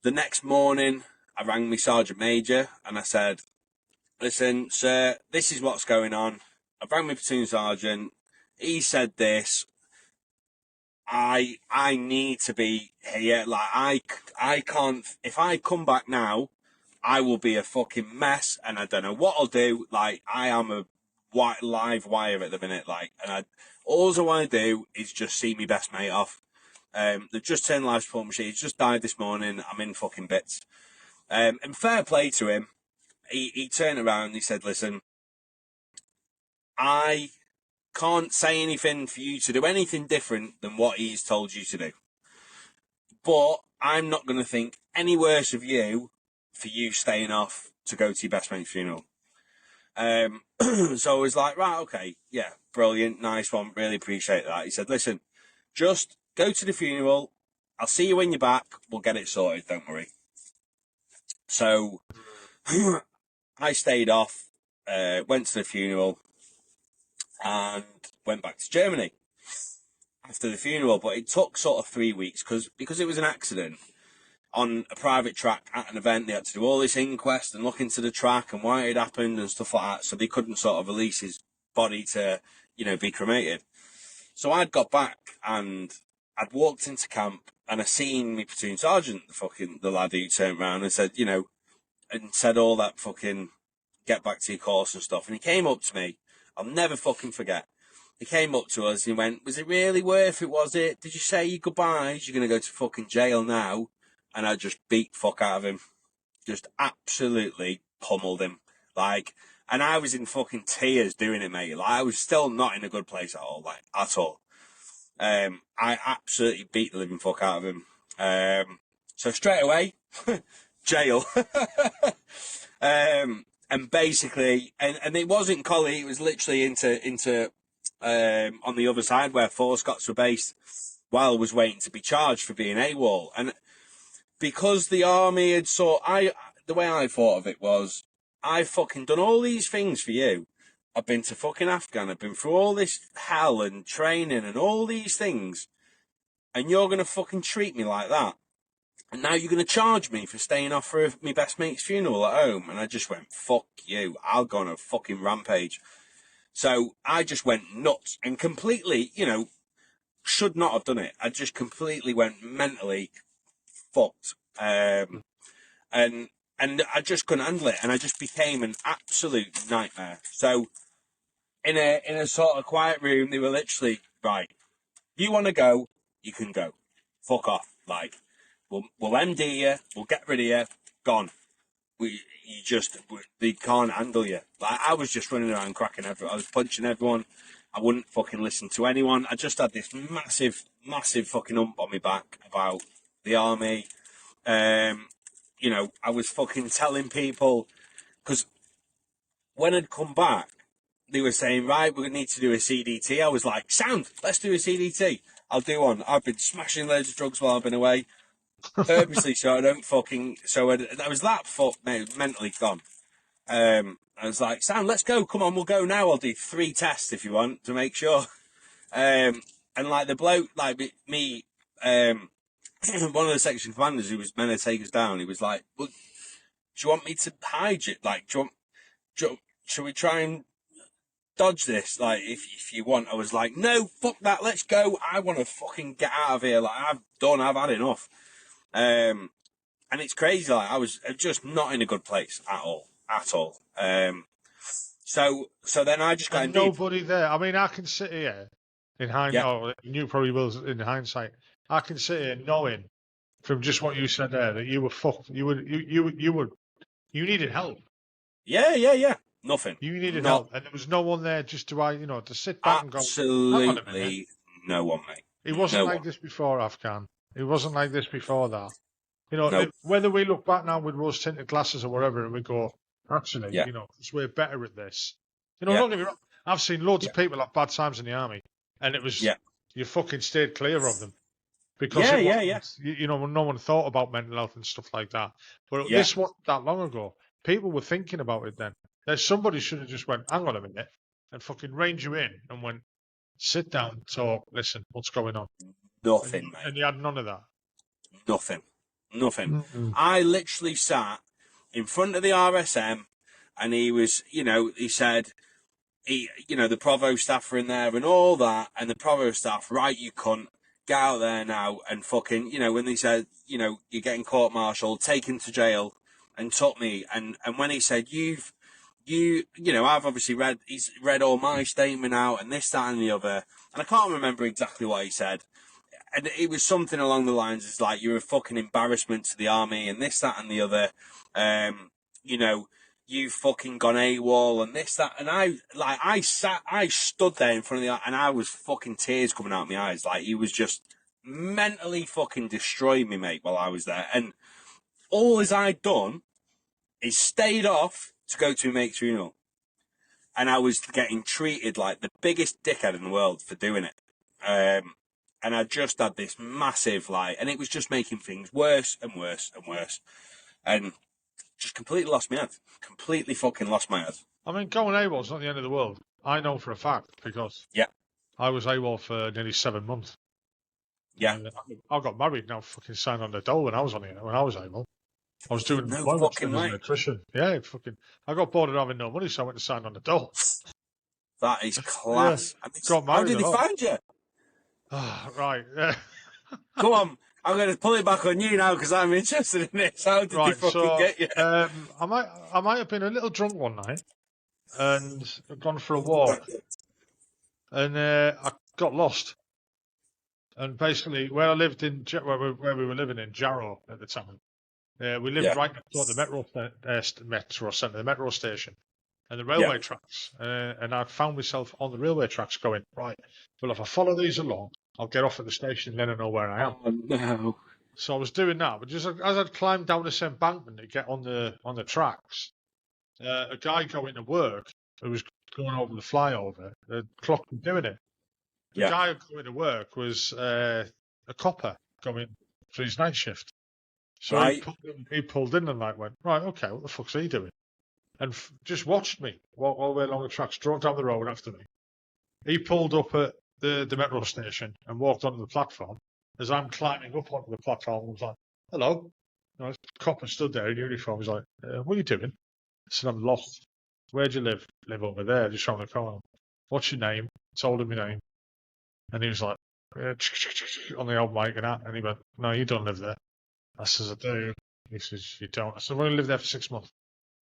the next morning, I rang my sergeant major and I said, "Listen, sir, this is what's going on. I rang my platoon sergeant. He said this. I need to be here. Like, I can't, if I come back now, I will be a fucking mess, and I don't know what I'll do. Like, I am a live wire at the minute. Like, and all I want to do is just see me best mate off. They've just turned life support machine. He's just died this morning. I'm in fucking bits." And fair play to him. He turned around and he said, "Listen, I can't say anything for you to do anything different than what he's told you to do. But I'm not going to think any worse of you for you staying off to go to your best mate's funeral." So I was like, right, okay, yeah, brilliant, nice one, really appreciate that. He said, "Listen, just go to the funeral. I'll see you when you're back. We'll get it sorted, don't worry." So I stayed off, went to the funeral, and went back to Germany after the funeral. But it took sort of 3 weeks because it was an accident on a private track at an event. They had to do all this inquest and look into the track and why it happened and stuff like that. So they couldn't sort of release his body to, be cremated. So I'd got back and I'd walked into camp and I seen my platoon sergeant, the lad who turned around and said, and said all that fucking get back to your course and stuff. And he came up to me. I'll never fucking forget. He came up to us and he went, "Was it really worth it, was it? Did you say your goodbyes? You're going to go to fucking jail now." And I just beat the fuck out of him. Just absolutely pummeled him. Like, and I was in fucking tears doing it, mate. Like, I was still not in a good place at all, at all. I absolutely beat the living fuck out of him. So straight away, jail. And basically, and it wasn't Collie, it was literally into on the other side where Four Scots were based while I was waiting to be charged for being AWOL. And because the army had the way I thought of it was, I've fucking done all these things for you. I've been to fucking Afghan, I've been through all this hell and training and all these things, and you're going to fucking treat me like that. And now you're going to charge me for staying off for my best mate's funeral at home. And I just went, fuck you, I'll go on a fucking rampage. So I just went nuts and completely, should not have done it. I just completely went mentally fucked. And I just couldn't handle it. And I just became an absolute nightmare. So in a sort of quiet room, they were literally, right, you want to go, you can go. Fuck off. Like, we'll MD you, we'll get rid of you, gone. They can't handle you. Like, I was just running around cracking everyone. I was punching everyone. I wouldn't fucking listen to anyone. I just had this massive, massive fucking hump on my back about the army. I was fucking telling people, because when I'd come back, they were saying, right, we need to do a CDT. I was like, sound, let's do a CDT. I'll do one. I've been smashing loads of drugs while I've been away. Purposely, so I don't fucking... So I was that mentally gone. I was like, Sam, let's go. Come on, we'll go now. I'll do 3 tests if you want to make sure. And like the bloke, like me, one of the section commanders who was meant to take us down, he was like, well, do you want me to hide you? Like, should we try and dodge this? Like, if you want. I was like, no, fuck that. Let's go. I want to fucking get out of here. Like, I've had enough. And it's crazy. Like, I was just not in a good place at all. So then I just got nobody there. I mean, I can sit here in hindsight. Yeah. Oh, you probably will in hindsight. I can sit here knowing from just what you said there that you were fucked. You needed help. Yeah. Nothing. You needed help, and there was no one there just to sit back and go. Absolutely no one, mate. It wasn't like this before Afghan. It wasn't like this before that. Whether we look back now with rose-tinted glasses or whatever, and we go, actually, because we're better at this. Don't get me wrong. I've seen loads of people have bad times in the army, and it was you fucking stayed clear of them because no one thought about mental health and stuff like that. But this wasn't that long ago. People were thinking about it then. Somebody should have just went, hang on a minute, and fucking reined you in and went, sit down, talk, listen, what's going on? Nothing, mate. And you had none of that. Nothing. Mm-mm. I literally sat in front of the RSM, and he was, he said, the provost staff were in there and all that, and the provost staff, right, you cunt, get out there now, and fucking, when they said, you're getting court-martialed, taken to jail, and took me, and when he said, I've obviously he's read all my statement out, and this, that, and the other, and I can't remember exactly what he said, and it was something along the lines, it's like, you're a fucking embarrassment to the army, and this, that, and the other, you've fucking gone AWOL, and this, that, and I stood there in front of and I was fucking tears coming out of my eyes, like, he was just mentally fucking destroying me, mate, while I was there, and all as I'd done is stayed off to go to a mate's funeral, and I was getting treated like the biggest dickhead in the world for doing it, and I just had this massive, and it was just making things worse and worse and worse. And just completely lost my head. Completely fucking lost my head. I mean, going AWOL is not the end of the world. I know for a fact because I was AWOL for nearly 7 months. Yeah. I got married now, fucking signed on the dole when I was AWOL. I was doing employment as an electrician. Yeah, I got bored of having no money, so I went to sign on the dole. That is class. Yeah. How did they find you? Right. Come on. I'm going to pull it back on you now because I'm interested in this. How did they fucking get you? I might have been a little drunk one night and gone for a walk. And I got lost. And basically, where I lived where we were living in Jarrow at the time, we lived right next to the metro station and the railway tracks. And I found myself on the railway tracks going, right, well, if I follow these along, I'll get off at the station and then I know where I am. Oh, no. So I was doing that, but just as I'd climbed down this embankment to get on the tracks, a guy going to work who was going over the flyover, the clock was doing it. The guy going to work was a copper going for his night shift. So he pulled in and like went, right, okay, what the fuck's he doing? And just watched me walk all the way along the tracks, drove down the road after me. He pulled up at the metro station and walked onto the platform. As I'm climbing up onto the platform, I was like, hello. You know, this copper stood there in uniform. He's like, what are you doing? I said, I'm lost. Where do you live? Live over there, just around the corner. What's your name? Told him my name. And he was like, on the old mic and that. And he went, no, you don't live there. I says, I do. He says, you don't. I said, I've only lived there for 6 months.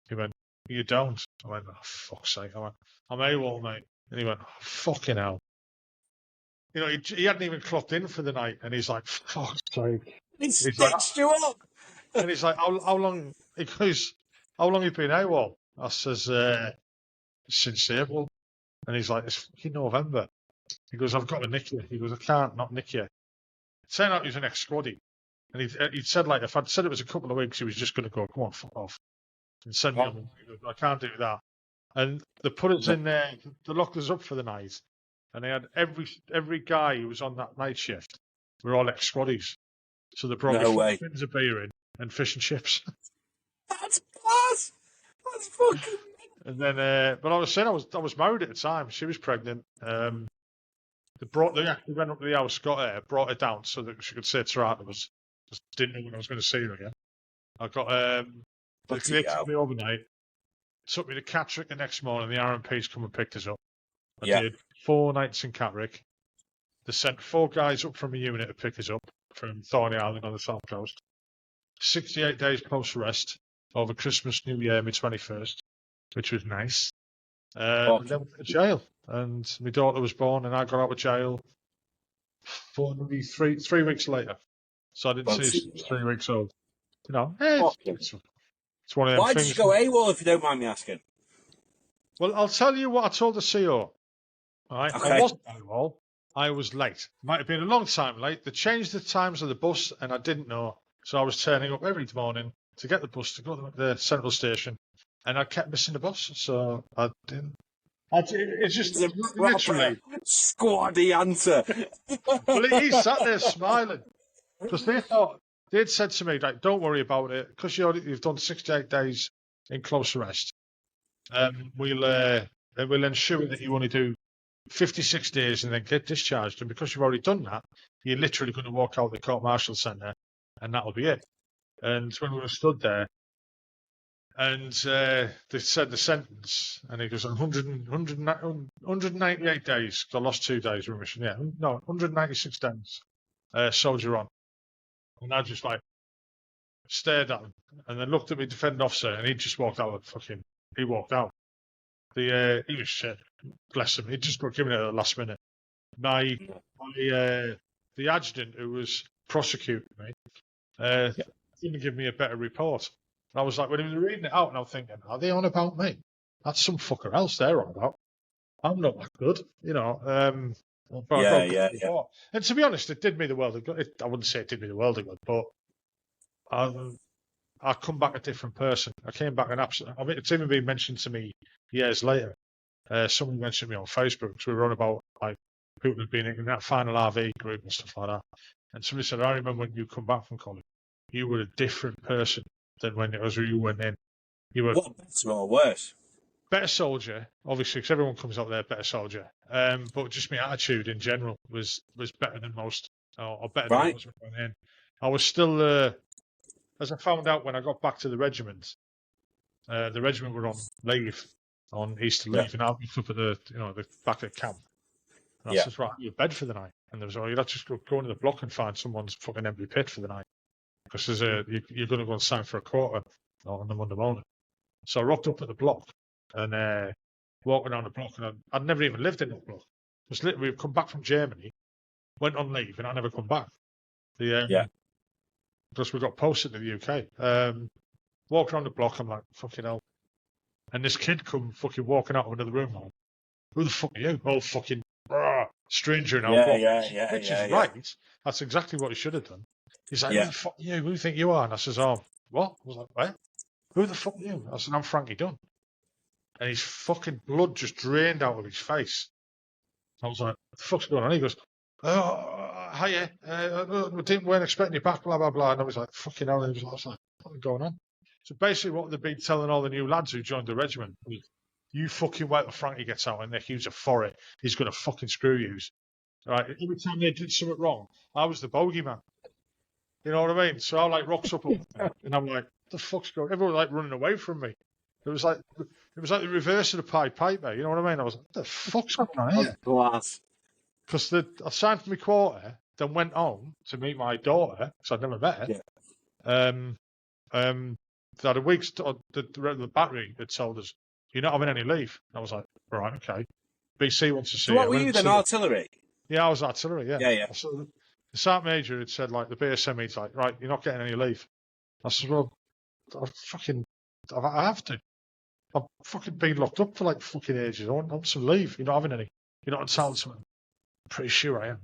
He went, you don't. I went, oh, fuck's sake. I went, I'm AWOL, mate. And he went, oh, fucking hell. You know, he hadn't even clocked in for the night. And he's like, fuck's sake. He stitched you up. And he's like, how long? He goes, how long have you been AWOL? I says, since April. And he's like, it's fucking November. He goes, I've got to nick you. He goes, I can't not nick you. It turned out he was an ex-squaddy. And he'd said, like, if I'd said it was a couple of weeks, he was just going to go, come on, fuck off. And send me on. He goes, I can't do that. And they put us in there, they locked us up for the night. And they had every guy who was on that night shift were all ex-squaddies. So they brought me fins of beer in and fish and chips. That's class. That's fucking. And then, but I was saying I was married at the time. She was pregnant. They actually went up to the house, got her, brought her down so that she could say to us. Just didn't know when I was going to see her again. I got they took me overnight. Took me to Catterick the next morning. The RMPs come and picked us up. I did 4 nights in Catterick. They sent 4 guys up from a unit to pick us up from Thorney Island on the south coast. 68 days post arrest over Christmas, New Year, my 21st, which was nice. And then went to jail. And my daughter was born, and I got out of jail 3 weeks later. So I didn't see she was 3 weeks old. You know, it's one of them Why things. did you go AWOL, if you don't mind me asking? Well, I'll tell you what I told the CO. All right? Okay. I wasn't AWOL. I was late. Might have been a long time late. They changed the times of the bus, and I didn't know. So I was turning up every morning to get the bus to go to the central station, and I kept missing the bus. So I didn't. It's just literally squaddy answer. Well, he sat there smiling because they'd said to me, like, "Don't worry about it, because you've done 68 days in close arrest. We'll ensure that you only do 56 days and then get discharged. And because you've already done that, you're literally going to walk out the court martial centre, and that'll be it." And when we were stood there, and they said the sentence, and he goes, 198 days. I lost 2 days remission. Yeah, no, 196 days. Soldier on. And I just like stared at him, and then looked at me defending officer, and he just walked out. He walked out. He was shit. Bless him. He just got given it at the last minute. The adjutant who was prosecuting me didn't give me a better report. And I was like, when he was reading it out, and I'm thinking, are they on about me? That's some fucker else they're on about. I'm not that good, you know. Yeah. And to be honest, it did me the world of good. I wouldn't say it did me the world of good, but I come back a different person. I came back I mean, it's even been mentioned to me years later. Someone mentioned me on Facebook because we were on about like people who'd been in that final RV group and stuff like that. And somebody said, I remember when you come back from college, you were a different person than when it was you went in. You were better or worse? Better soldier, obviously, because everyone comes out there better soldier. But just my attitude in general was better than most, or better than most when I went in. I was still, as I found out when I got back to the regiment were on leave, on Easter leave, and I was up at the back of the camp. And I said, right, you're bed for the night. And there was, you'd have to just go into the block and find someone's fucking empty pit for the night. Because you're going to go and sign for a quarter on the Monday morning. So I rocked up at the block and walking around the block, and I'd never even lived in that block. It was literally, we'd come back from Germany, went on leave, and I never come back. Because we got posted to the UK. Walk around the block, I'm like, fucking hell. And this kid come fucking walking out of another room. Like, who the fuck are you? Oh, fucking stranger in our Yeah, box, which is yeah. right. That's exactly what he should have done. He's like, who Yeah. the fuck you? Who do you think you are? And I says, oh, what? I was like, where? Who the fuck are you? I said, I'm Frankie Dunn. And his fucking blood just drained out of his face. I was like, what the fuck's going on? He goes, oh, hiya, weren't expecting you back, blah, blah, blah. And I was like, fucking hell. And I was like, what's going on? So basically what they've been telling all the new lads who joined the regiment was, you fucking wait till Frankie gets out and they use a for it. He's going to fucking screw you. Right? Every time they did something wrong, I was the bogeyman. You know what I mean? So I like rocks up and I'm like, what the fuck's going on? Everyone like running away from me. It was like the reverse of the Pied Piper. You know what I mean? I was like, what the fuck's going on here? Class. Because I signed for my quarter, then went home to meet my daughter, because I'd never met her. Yeah. They had a week's, the battery had told us, you're not having any leave. And I was like, right, okay. BC wants to see So what you. were you then, artillery? Yeah, I was artillery, yeah. Yeah. So the Sergeant Major had said, like, the BSM, he's like, right, you're not getting any leave. I said, well, I have to. I've fucking been locked up for like fucking ages. I want some leave. You're not having any. You're not entitled to it. I'm pretty sure I am.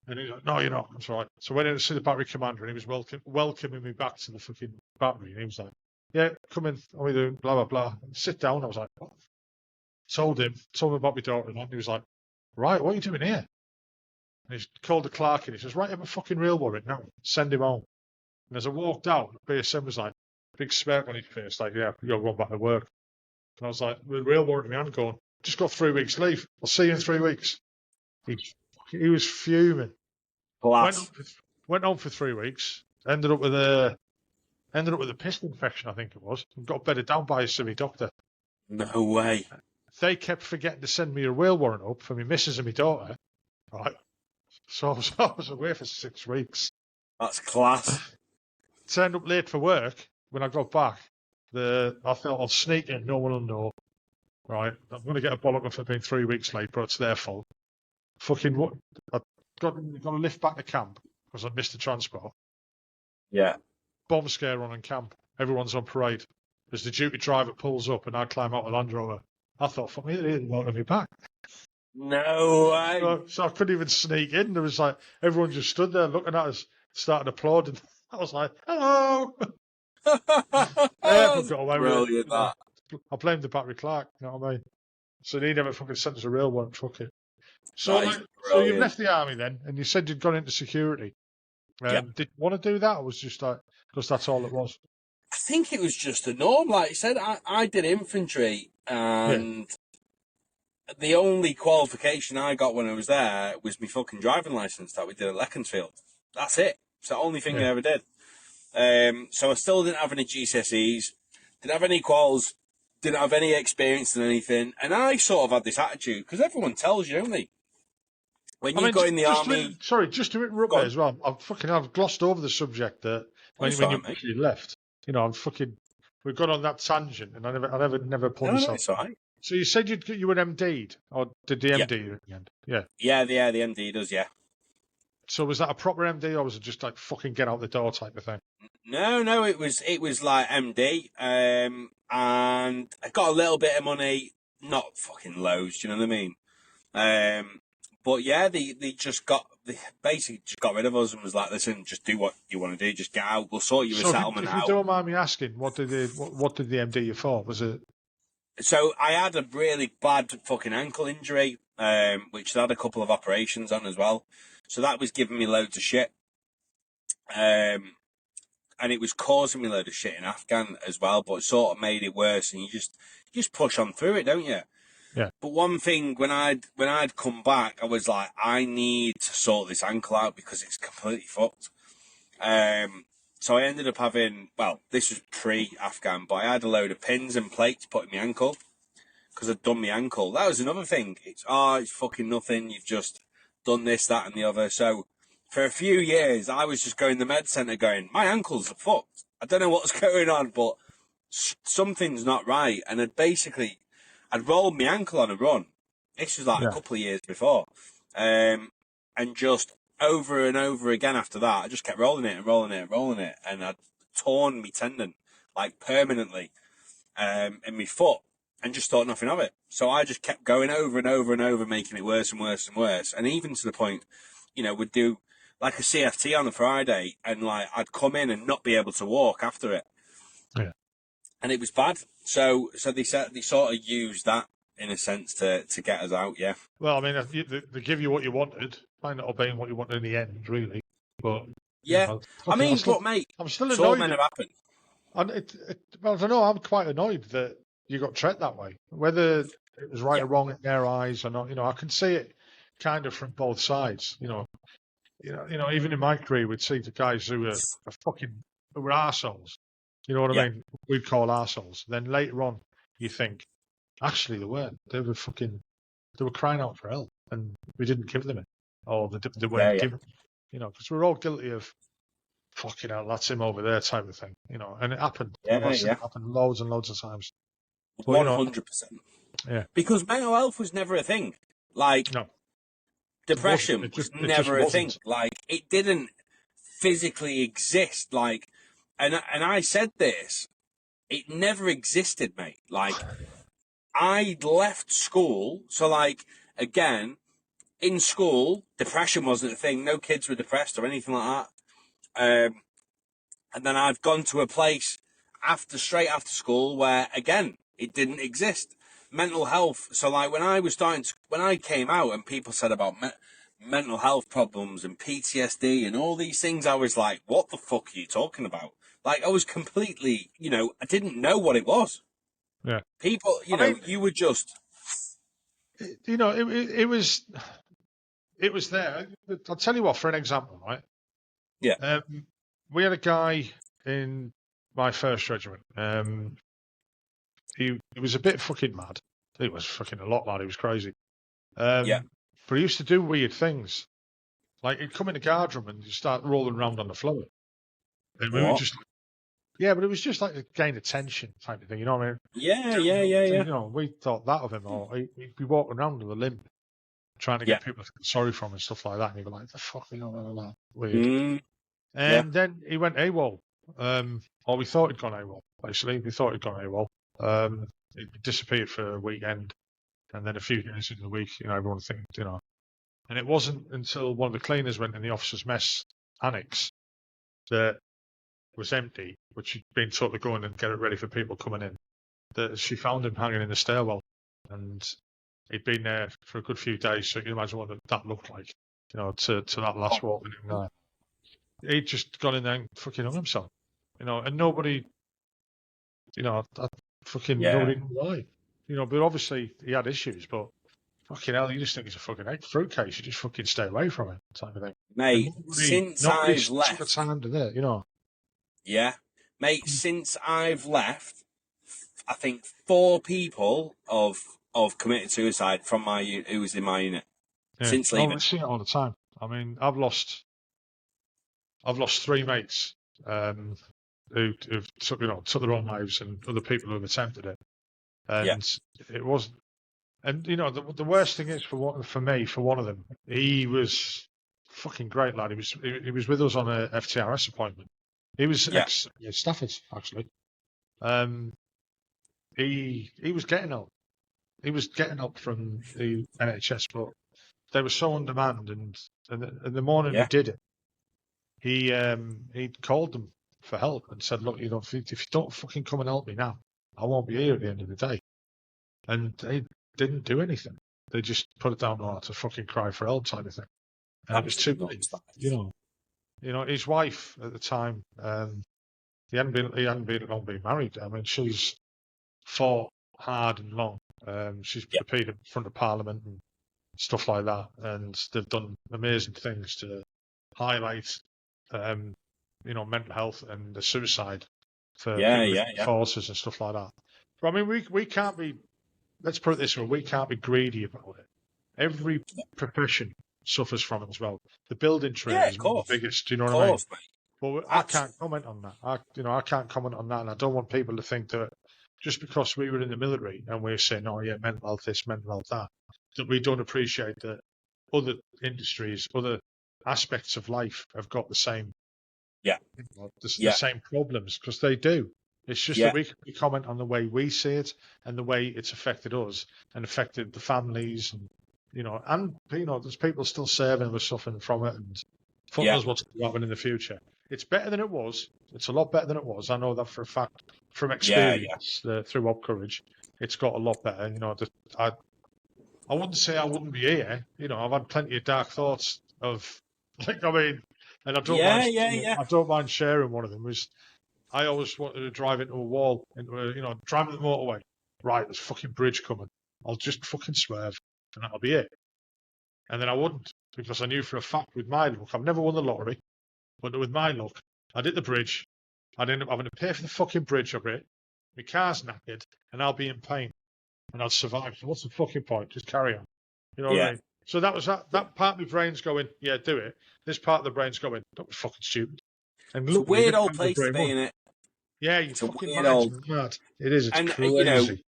And he's like, no, you're not. That's right. So I went in to see the battery commander and he was welcoming me back to the fucking battery. And he was like, yeah, come in. How are we doing? Blah, blah, blah. And sit down. I was like, what? Told him about my daughter. And he was like, right, what are you doing here? And he called the clerk in. He says, right, have a fucking real warrant now. Send him home. And as I walked out, the BSM was like, big smirk on his face, like, yeah, you're going back to work. And I was like, with a real warrant in my hand going, just got 3 weeks leave. I'll see you in 3 weeks. He was fuming. Class. Went home for 3 weeks. Ended up with a pest infection, I think it was. Got bedded down by a semi doctor. No way. They kept forgetting to send me a real warrant up for my missus and my daughter. Right. So I was away for 6 weeks. That's class. Turned up late for work. When I got back, I thought I'll sneak in, no one will know. Right, I'm going to get a bollock for being 3 weeks late, but it's their fault. Fucking what? I got a lift back to camp because I missed the transport. Yeah. Bomb scare on in camp. Everyone's on parade. As the duty driver pulls up and I climb out the Land Rover. I thought, fuck me, they didn't welcome me back. No way. So I couldn't even sneak in. There was like, everyone just stood there looking at us, started applauding. I was like, hello. That's brilliant, that. I blamed the battery clerk, you know what I mean? So he never fucking sent us a real one, fuck it. So you've left the army then, and you said you'd gone into security. Yep. Did you want to do that, or was it just like, because that's all it was? I think it was just a norm. Like you said, I did infantry, and the only qualification I got when I was there was my fucking driving licence that we did at Leckensfield. That's it. It's the only thing I ever did. So I still didn't have any GCSEs, didn't have any quals, didn't have any experience in anything, and I sort of had this attitude, because everyone tells you, don't they? When you go in the army... just to interrupt there as well, I've glossed over the subject that when you left. You know, we've gone on that tangent, and I never pulled myself. No, it's all right. So you said you were MD'd, or did the MD at the end? Yeah. Yeah, the MD does, yeah. So was that a proper MD, or was it just like fucking get out the door type of thing? No, it was like MD, and I got a little bit of money, not fucking loads, do you know what I mean? But yeah, they basically just got rid of us and was like, listen, just do what you want to do, just get out, we'll sort you a settlement out. If you don't mind me asking, what did the MD you for? Was it? So I had a really bad fucking ankle injury, which I had a couple of operations on as well. So that was giving me loads of shit. And it was causing me a load of shit in Afghan as well, but it sort of made it worse, and you just push on through it, don't you? Yeah. But one thing, when I'd come back, I was like, I need to sort this ankle out because it's completely fucked. So I ended up having, well, this was pre-Afghan, but I had a load of pins and plates put in my ankle because I'd done my ankle. That was another thing. It's fucking nothing. You've just done this, that, and the other. So for a few years, I was just going to the med centre going, my ankles are fucked. I don't know what's going on, but something's not right. And I'd rolled my ankle on a run. This was like a couple of years before. And just over and over again after that, I just kept rolling it. And I'd torn my tendon, like permanently, in my foot. and just thought nothing of it. So I just kept going over and over and over, making it worse and worse and worse. And even to the point, we'd do like a CFT on a Friday, and like I'd come in and not be able to walk after it. Yeah. And it was bad. So they sort of used that in a sense to get us out. Yeah. Well, I mean, they give you what you wanted. Might not have been what you wanted in the end, really. But Yeah. I mean, look, mate, I'm still it's all annoyed. meant to happen. And well, I don't know. I'm quite annoyed that you got treated that way. Whether it was right or wrong in their eyes or not, I can see it kind of from both sides. Even in my career, we'd see the guys who were arseholes. You know what I mean? We'd call arseholes. Then later on, you think, actually, they weren't. They were crying out for help, and we didn't give them it, or they weren't given. Because we're all guilty of fucking hell, that's him over there type of thing. And it happened. It happened loads and loads of times. 100%. Yeah. Because mental health was never a thing. Like, no. Depression was never a thing. Like, it didn't physically exist. Like, and I said this, it never existed, mate. Like, I left school, so like, again, in school, depression wasn't a thing. No kids were depressed or anything like that. And then I've gone to a place straight after school where, again, it didn't exist. Mental health. So like when I came out and people said about mental health problems and PTSD and all these things, I was like, what the fuck are you talking about? Like I was completely, I didn't know what it was. Yeah. People, you were just. It was there. I'll tell you what, for an example, right? Yeah. We had a guy in my first regiment. He was a bit fucking mad. He was fucking a lot mad. He was crazy. But he used to do weird things. Like he'd come in the guard room and start rolling around on the floor. And we were just, but it was just like to gain attention type of thing. You know what I mean? Yeah. We thought that of him, or he'd be walking around with a limp, trying to get people to feel sorry for him and stuff like that. And he'd be like, "The fuck, weird." And then he went AWOL. Or we thought he'd gone AWOL. Basically, we thought he'd gone AWOL. He disappeared for a weekend, and then a few days into the week, everyone thinks, And it wasn't until one of the cleaners went in the officers' mess annex that was empty, which she'd been told to go in and get it ready for people coming in, that she found him hanging in the stairwell, and he'd been there for a good few days. So you can imagine what that looked like, to that last walk in there. He'd just gone in there and fucking hung himself, and nobody, nobody knew why, but obviously he had issues, but fucking hell, you just think he's a fucking fruitcake, you just fucking stay away from it, type of thing. Mate, since I've left. Time to there, Yeah. Mate, since I've left, I think 4 people have committed suicide from who was in my unit. Yeah. Since leaving. I see it all the time. I mean, I've lost 3 mates who've took their own lives, and other people who've attempted it. And it wasn't. And the worst thing is for one of them, he was fucking great lad. He was with us on a FTRS appointment. He was ex Stafford's actually. He was getting help. He was getting help from the NHS, but they were so on demand. And the morning he did it, he called them for help and said, "Look, if you don't fucking come and help me now, I won't be here at the end of the day." And they didn't do anything. They just put it down to fucking cry for help type of thing. And it was too late. His wife at the time, he hadn't long been married. I mean, she's fought hard and long. She's appeared in front of Parliament and stuff like that, and they've done amazing things to highlight, mental health and the suicide for forces and stuff like that. But I mean, we can't be. Let's put it this way: we can't be greedy about it. Every profession suffers from it as well. The building trade is one of the biggest. Do you know what I mean? But I can't comment on that. I can't comment on that, and I don't want people to think that just because we were in the military and we're saying, "Oh yeah, mental health this, mental health that we don't appreciate that other industries, other aspects of life have got the same, the same problems, because they do. It's just Yeah. that we can comment on the way we see it and the way it's affected us and affected the families and there's people still serving with suffering from it and fuck Yeah. knows what's going to happen in the future. It's better than it was. It's a lot better than it was. I know that for a fact from Yeah. Yeah. experience through Up Courage. It's got a lot better. I wouldn't say I wouldn't be here. I've had plenty of dark thoughts of, and Yeah. Yeah. Yeah. I don't mind sharing one of them. Was I always wanted to drive into a wall, driving the motorway. Right, there's a fucking bridge coming. I'll just fucking swerve, and that'll be it. And then I wouldn't, because I knew for a fact with my luck, I've never won the lottery, but with my luck, I'd hit the bridge. I'd end up having to pay for the fucking bridge over it. My car's knackered, and I'll be in pain, and I'll survive. So what's the fucking point? Just carry on. You know what I Yeah. mean? So that was that part of my brain's going, yeah, do it. This part of the brain's going, don't be fucking stupid. And It's a luckily, weird this old part of the place to brain be won. in it. Yeah, your It's a fucking weird mind's old, mad. It is. It's and crazy.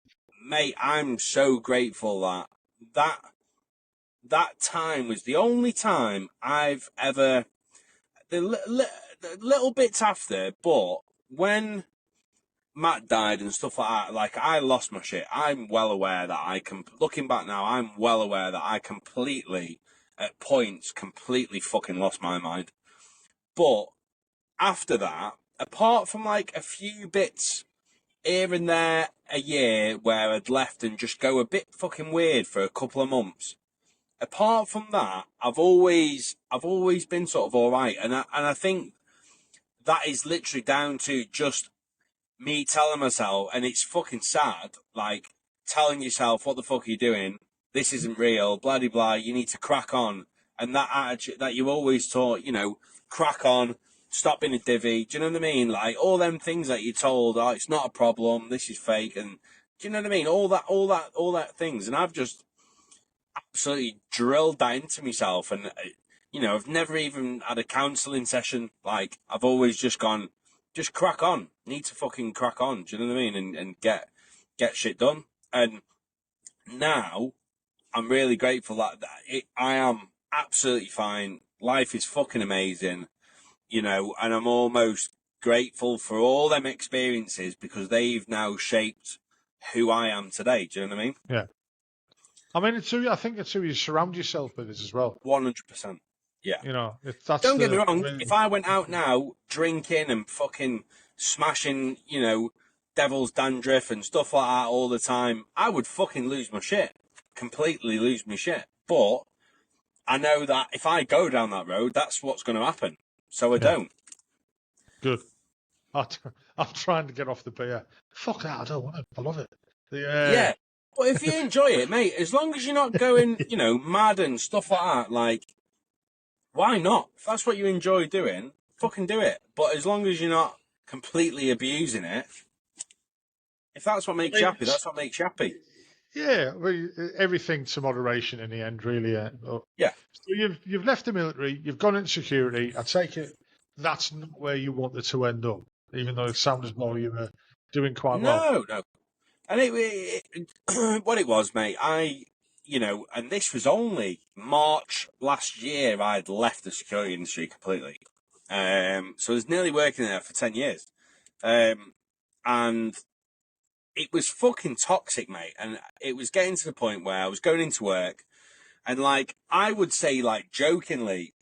mate, I'm so grateful that that time was the only time I've ever the little bits after, but when Matt died and stuff like that, like I lost my shit. I'm well aware that looking back now, I'm well aware that I completely, at points, completely fucking lost my mind. But after that, apart from like a few bits here and there a year where I'd left and just go a bit fucking weird for a couple of months. Apart from that, I've always been sort of all right, and I think that is literally down to just me telling myself, and it's fucking sad, like telling yourself, what the fuck are you doing? This isn't real, blah, blah, blah, you need to crack on. And that attitude that you always taught, crack on, stop being a divvy, do you know what I mean? Like all them things that you're told, oh, it's not a problem, this is fake, and do you know what I mean? All that things. And I've just absolutely drilled that into myself. And, I've never even had a counselling session. Like I've always just gone, just crack on. Need to fucking crack on. Do you know what I mean? And get shit done. And now I'm really grateful that I am absolutely fine. Life is fucking amazing, and I'm almost grateful for all them experiences because they've now shaped who I am today. Do you know what I mean? Yeah. I think it's who you surround yourself with as well. 100%. Yeah. That's Don't get me the. wrong. If I went out now drinking and fucking smashing, devil's dandruff and stuff like that all the time, I would fucking lose my shit. Completely lose my shit. But I know that if I go down that road, that's what's going to happen. So I don't. Good. I'm trying to get off the beer. Fuck that. I don't want it. I love it. Yeah. But if you enjoy it, mate, as long as you're not going, mad and stuff like that, like, why not? If that's what you enjoy doing, fucking do it. But as long as you're not completely abusing it, if that's what makes you happy, that's what makes you happy. Yeah, everything to moderation in the end, really. Yeah. So you've left the military, you've gone into security. I take it that's not where you wanted to end up, even though it sounded as though you were doing quite well. No. And what it was, mate, and this was only March last year I'd left the security industry completely. So I was nearly working there for 10 years. And it was fucking toxic, mate. And it was getting to the point where I was going into work and, like, I would say, like, jokingly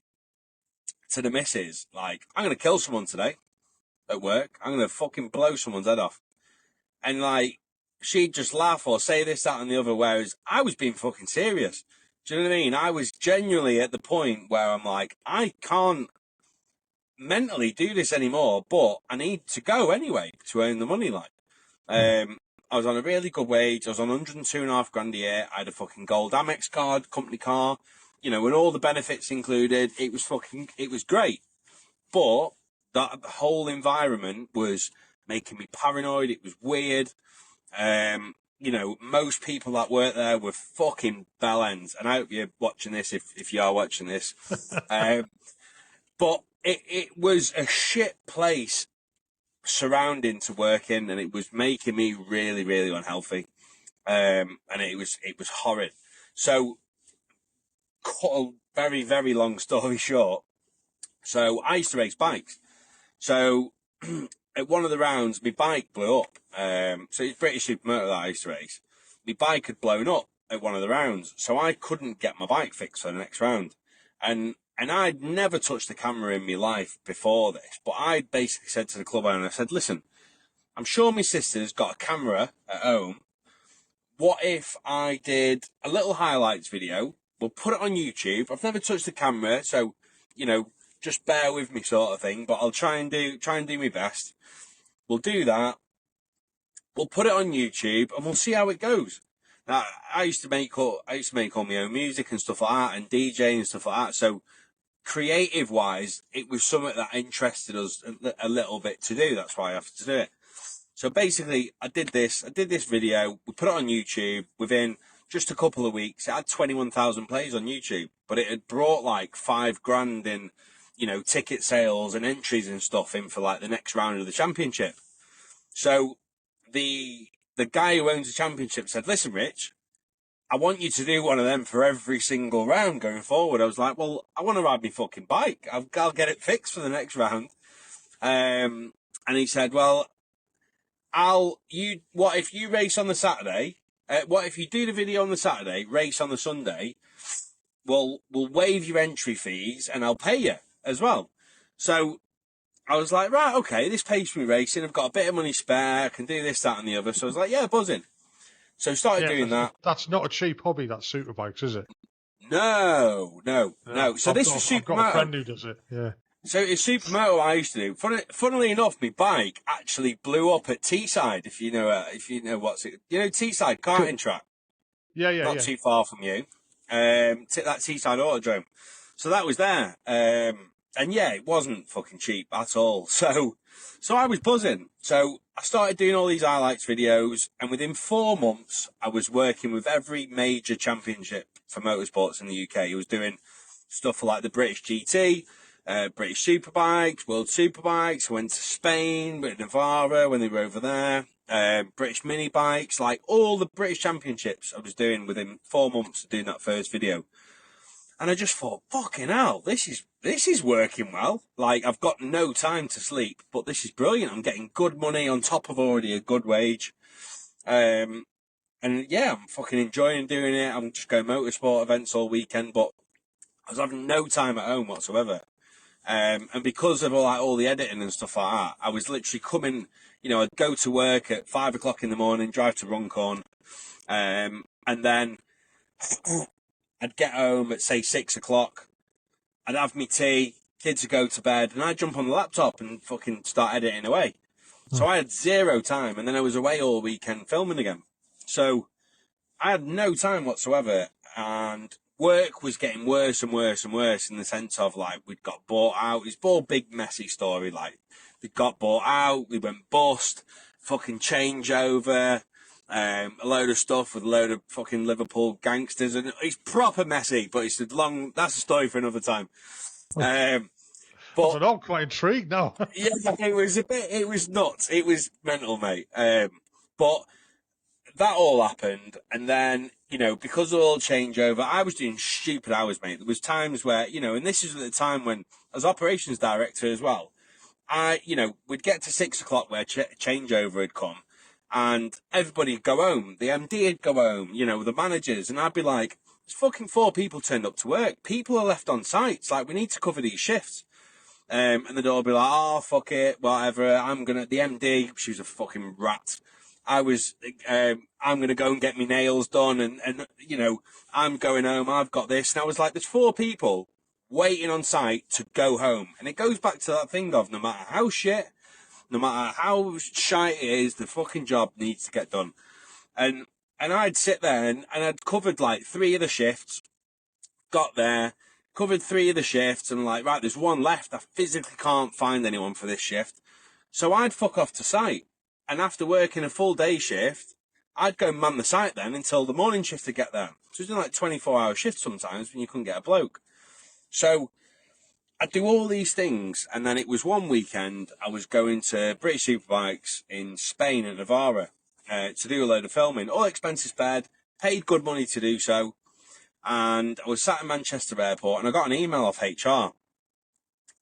to the missus, like, I'm going to kill someone today at work. I'm going to fucking blow someone's head off. And, like, she'd just laugh or say this, that, and the other, whereas I was being fucking serious. Do you know what I mean? I was genuinely at the point where I'm like, I can't mentally do this anymore, but I need to go anyway to earn the money, like. I was on a really good wage. I was on 102 and a half grand a year. I had a fucking gold Amex card, company car, with all the benefits included. It was great. But that whole environment was making me paranoid. It was weird. Most people that work there were fucking bellends. And I hope you're watching this if you are watching this. But it was a shit place surrounding to work in, and it was making me really, really unhealthy. And it was horrid. So, cut a very, very long story short. So I used to race bikes. So at one of the rounds, my bike blew up. So it's British Supermoto that I used to race. My bike had blown up at one of the rounds, so I couldn't get my bike fixed for the next round. And I'd never touched the camera in my life before this, but I basically said to the club owner, I said, listen, I'm sure my sister's got a camera at home. What if I did a little highlights video? We'll put it on YouTube. I've never touched the camera, so, you know, just bear with me sort of thing, but I'll try and do my best. We'll do that. We'll put it on YouTube and we'll see how it goes. Now, I used to make all my own music and stuff like that, and DJ and stuff like that. So, creative wise, it was something that interested us a little bit to do. That's why I have to do it. So basically, I did this video. We put it on YouTube. Within just a couple of weeks, it had 21,000 plays on YouTube, but it had brought like $5,000 in, you know, ticket sales and entries and stuff in for like the next round of the championship. So the guy who owns the championship said, listen, Rich, I want you to do one of them for every single round going forward. I was like, well, I want to ride my fucking bike. I'll get it fixed for the next round. And he said, well, what if you race on the Saturday? What if you do the video on the Saturday, race on the Sunday? We'll waive your entry fees and I'll pay you as well. So I was like, right, okay, this pays for me racing. I've got a bit of money spare. I can do this, that, and the other. So I was like, yeah, buzzing. So I started doing that. That's not a cheap hobby, that superbikes, is it? No. So this was Supermoto. I've got a friend who does it, yeah. So it's Supermoto I used to do. Funnily enough, my bike actually blew up at Teesside. If you know what's it, you know Teesside karting track. Yeah. Not too far from you. That Teesside Autodrome. So that was there. And yeah, it wasn't fucking cheap at all. So I was buzzing. So I started doing all these highlights videos, and within 4 months, I was working with every major championship for motorsports in the UK. I was doing stuff like the British GT. British Superbikes, World Superbikes, went to Spain, with Navarra when they were over there, British Mini Bikes, like all the British Championships I was doing within 4 months of doing that first video. And I just thought, fucking hell, this is working well. Like, I've got no time to sleep, but this is brilliant. I'm getting good money on top of already a good wage. And yeah, I'm fucking enjoying doing it. I'm just going motorsport events all weekend, but I was having no time at home whatsoever. And because of all the editing and stuff like that, I was literally coming, you know, I'd go to work at 5 o'clock in the morning, drive to Runcorn, and then I'd get home at, say, 6 o'clock, I'd have me tea, kids would go to bed, and I'd jump on the laptop and fucking start editing away. So I had zero time, and then I was away all weekend filming again. So I had no time whatsoever, and work was getting worse and worse and worse in the sense of, like, we'd got bought out. It's all big, messy story. Like, we got bought out, we went bust, fucking changeover, a load of stuff with a load of fucking Liverpool gangsters. And it's proper messy, but that's a story for another time. But I'm quite intrigued now. Yeah, it was nuts. It was mental, mate. But that all happened, and then, you know, because of all changeover, I was doing stupid hours, mate. There was times where, you know, and this is at the time when, as operations director as well, we'd get to 6 o'clock where changeover had come, and everybody'd go home. The MD would go home, you know, the managers, and I'd be like, there's fucking 4 people turned up to work. People are left on site. It's like, we need to cover these shifts. And they'd all be like, oh, fuck it, whatever, the MD, she was a fucking rat. I'm going to go and get my nails done, and, you know, I'm going home, I've got this. And I was like, there's 4 people waiting on site to go home. And it goes back to that thing of, no matter how shite it is, the fucking job needs to get done. And I'd sit there, and I'd covered like 3 of the shifts, got there, covered 3 of the shifts, and like, right, there's 1 left. I physically can't find anyone for this shift. So I'd fuck off to site. And after working a full day shift, I'd go man the site then until the morning shift to get there. So it's doing like 24-hour shifts sometimes when you couldn't get a bloke. So I'd do all these things, and then it was one weekend I was going to British Superbikes in Spain and Navarra to do a load of filming, all expenses spared, paid good money to do so. And I was sat in Manchester Airport, and I got an email off HR.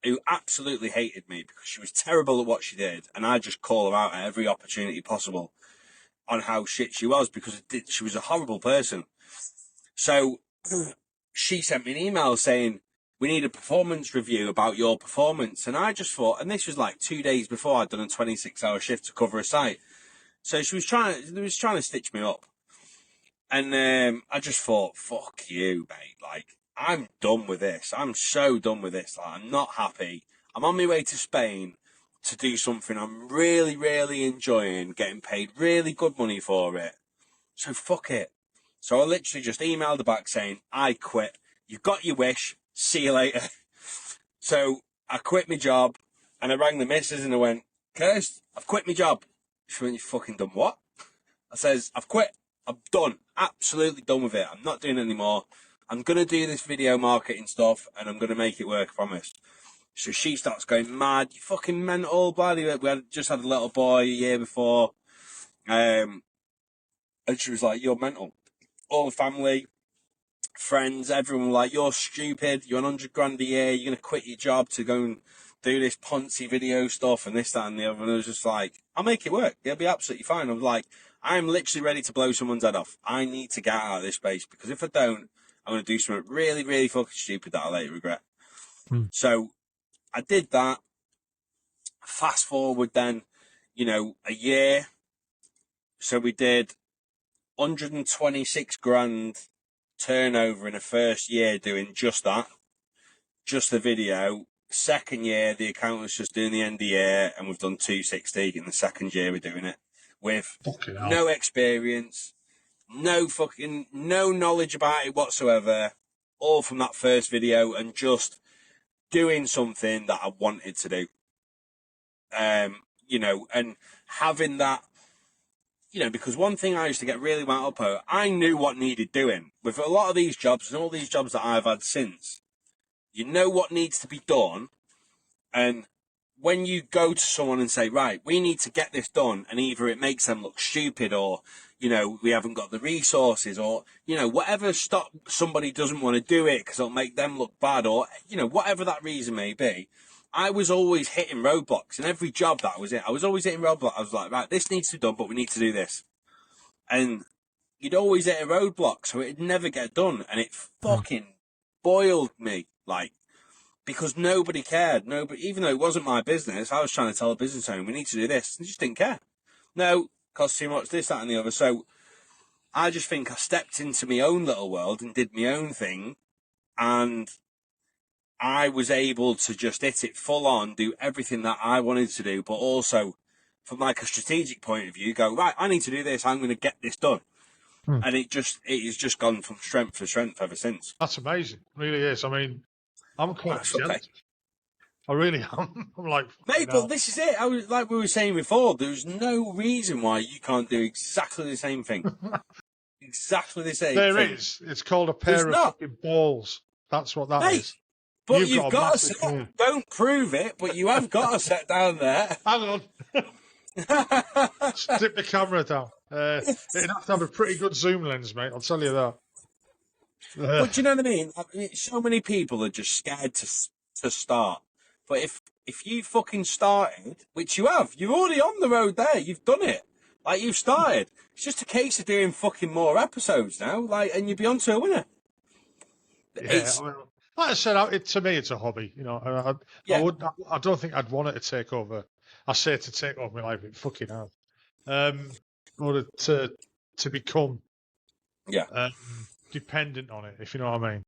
who absolutely hated me because she was terrible at what she did, and I just call her out at every opportunity possible on how shit she was, because she was a horrible person. So she sent me an email saying, we need a performance review about your performance. And I just thought, and this was like 2 days before I'd done a 26-hour shift to cover a site. So she was trying to stitch me up. And I just thought, fuck you, mate. Like, I'm done with this. I'm so done with this. Like, I'm not happy. I'm on my way to Spain to do something I'm really, really enjoying, getting paid really good money for it. So fuck it. So I literally just emailed her back saying, I quit. You got your wish. See you later. So I quit my job, and I rang the missus and I went, Kirst, I've quit my job. She went, you fucking done what? I says, I've quit. I'm done. Absolutely done with it. I'm not doing it anymore. I'm going to do this video marketing stuff, and I'm going to make it work, I promise. So she starts going mad. You fucking mental, bloody. We had just had a little boy a year before. And she was like, you're mental. All the family, friends, everyone were like, you're stupid. You're on 100 grand a year. You're going to quit your job to go and do this Ponzi video stuff and this, that, and the other. And I was just like, I'll make it work. It'll be absolutely fine. I was like, I'm literally ready to blow someone's head off. I need to get out of this space, because if I don't, I'm going to do something really, really fucking stupid that I'll later regret. So I did that. Fast forward then, a year. So we did 126 grand turnover in the first year doing just that, just the video. Second year, the account was just doing the end of the year, and we've done 260 in the second year we're doing it with no experience, no knowledge about it whatsoever, all from that first video, and just doing something that I wanted to do. And having that, because one thing I used to get really wound up over, I knew what needed doing. With a lot of these jobs and all these jobs that I've had since, you know what needs to be done. And when you go to someone and say, right, we need to get this done, and either it makes them look stupid, or, we haven't got the resources, or, whatever stop somebody doesn't want to do it because it'll make them look bad, or, whatever that reason may be, I was always hitting roadblocks. In every job that I was in, I was always hitting roadblocks. I was like, right, this needs to be done, but we need to do this. And you'd always hit a roadblock, so it'd never get done. And it fucking boiled me, like, because nobody cared. Nobody, even though it wasn't my business, I was trying to tell a business owner, we need to do this. They just didn't care. No, costs too much, this, that, and the other. So I just think I stepped into my own little world and did my own thing. And I was able to just hit it full on, do everything that I wanted to do, but also from like a strategic point of view, go, right, I need to do this. I'm going to get this done. And it has just gone from strength to strength ever since. That's amazing. It really is. I mean, I'm quite jealous. I really am. I'm like, mate, but this is it. Like we were saying before, there's no reason why you can't do exactly the same thing. Exactly the same thing. There is. It's called a pair of fucking balls. That's what that is. But you've got to set, don't prove it, but you have got to set down there. Hang on. Dip the camera down. It'd have to have a pretty good zoom lens, mate. I'll tell you that. But do you know what I mean? So many people are just scared to start. But if you fucking started, which you have, you're already on the road there. You've done it. Like, you've started. It's just a case of doing fucking more episodes now. Like, and you'll be on to a winner. Yeah, well, like I said, to me, it's a hobby. I don't think I'd want it to take over. I say to take over my life, it fucking has. Or to become dependent on it, if you know what I mean.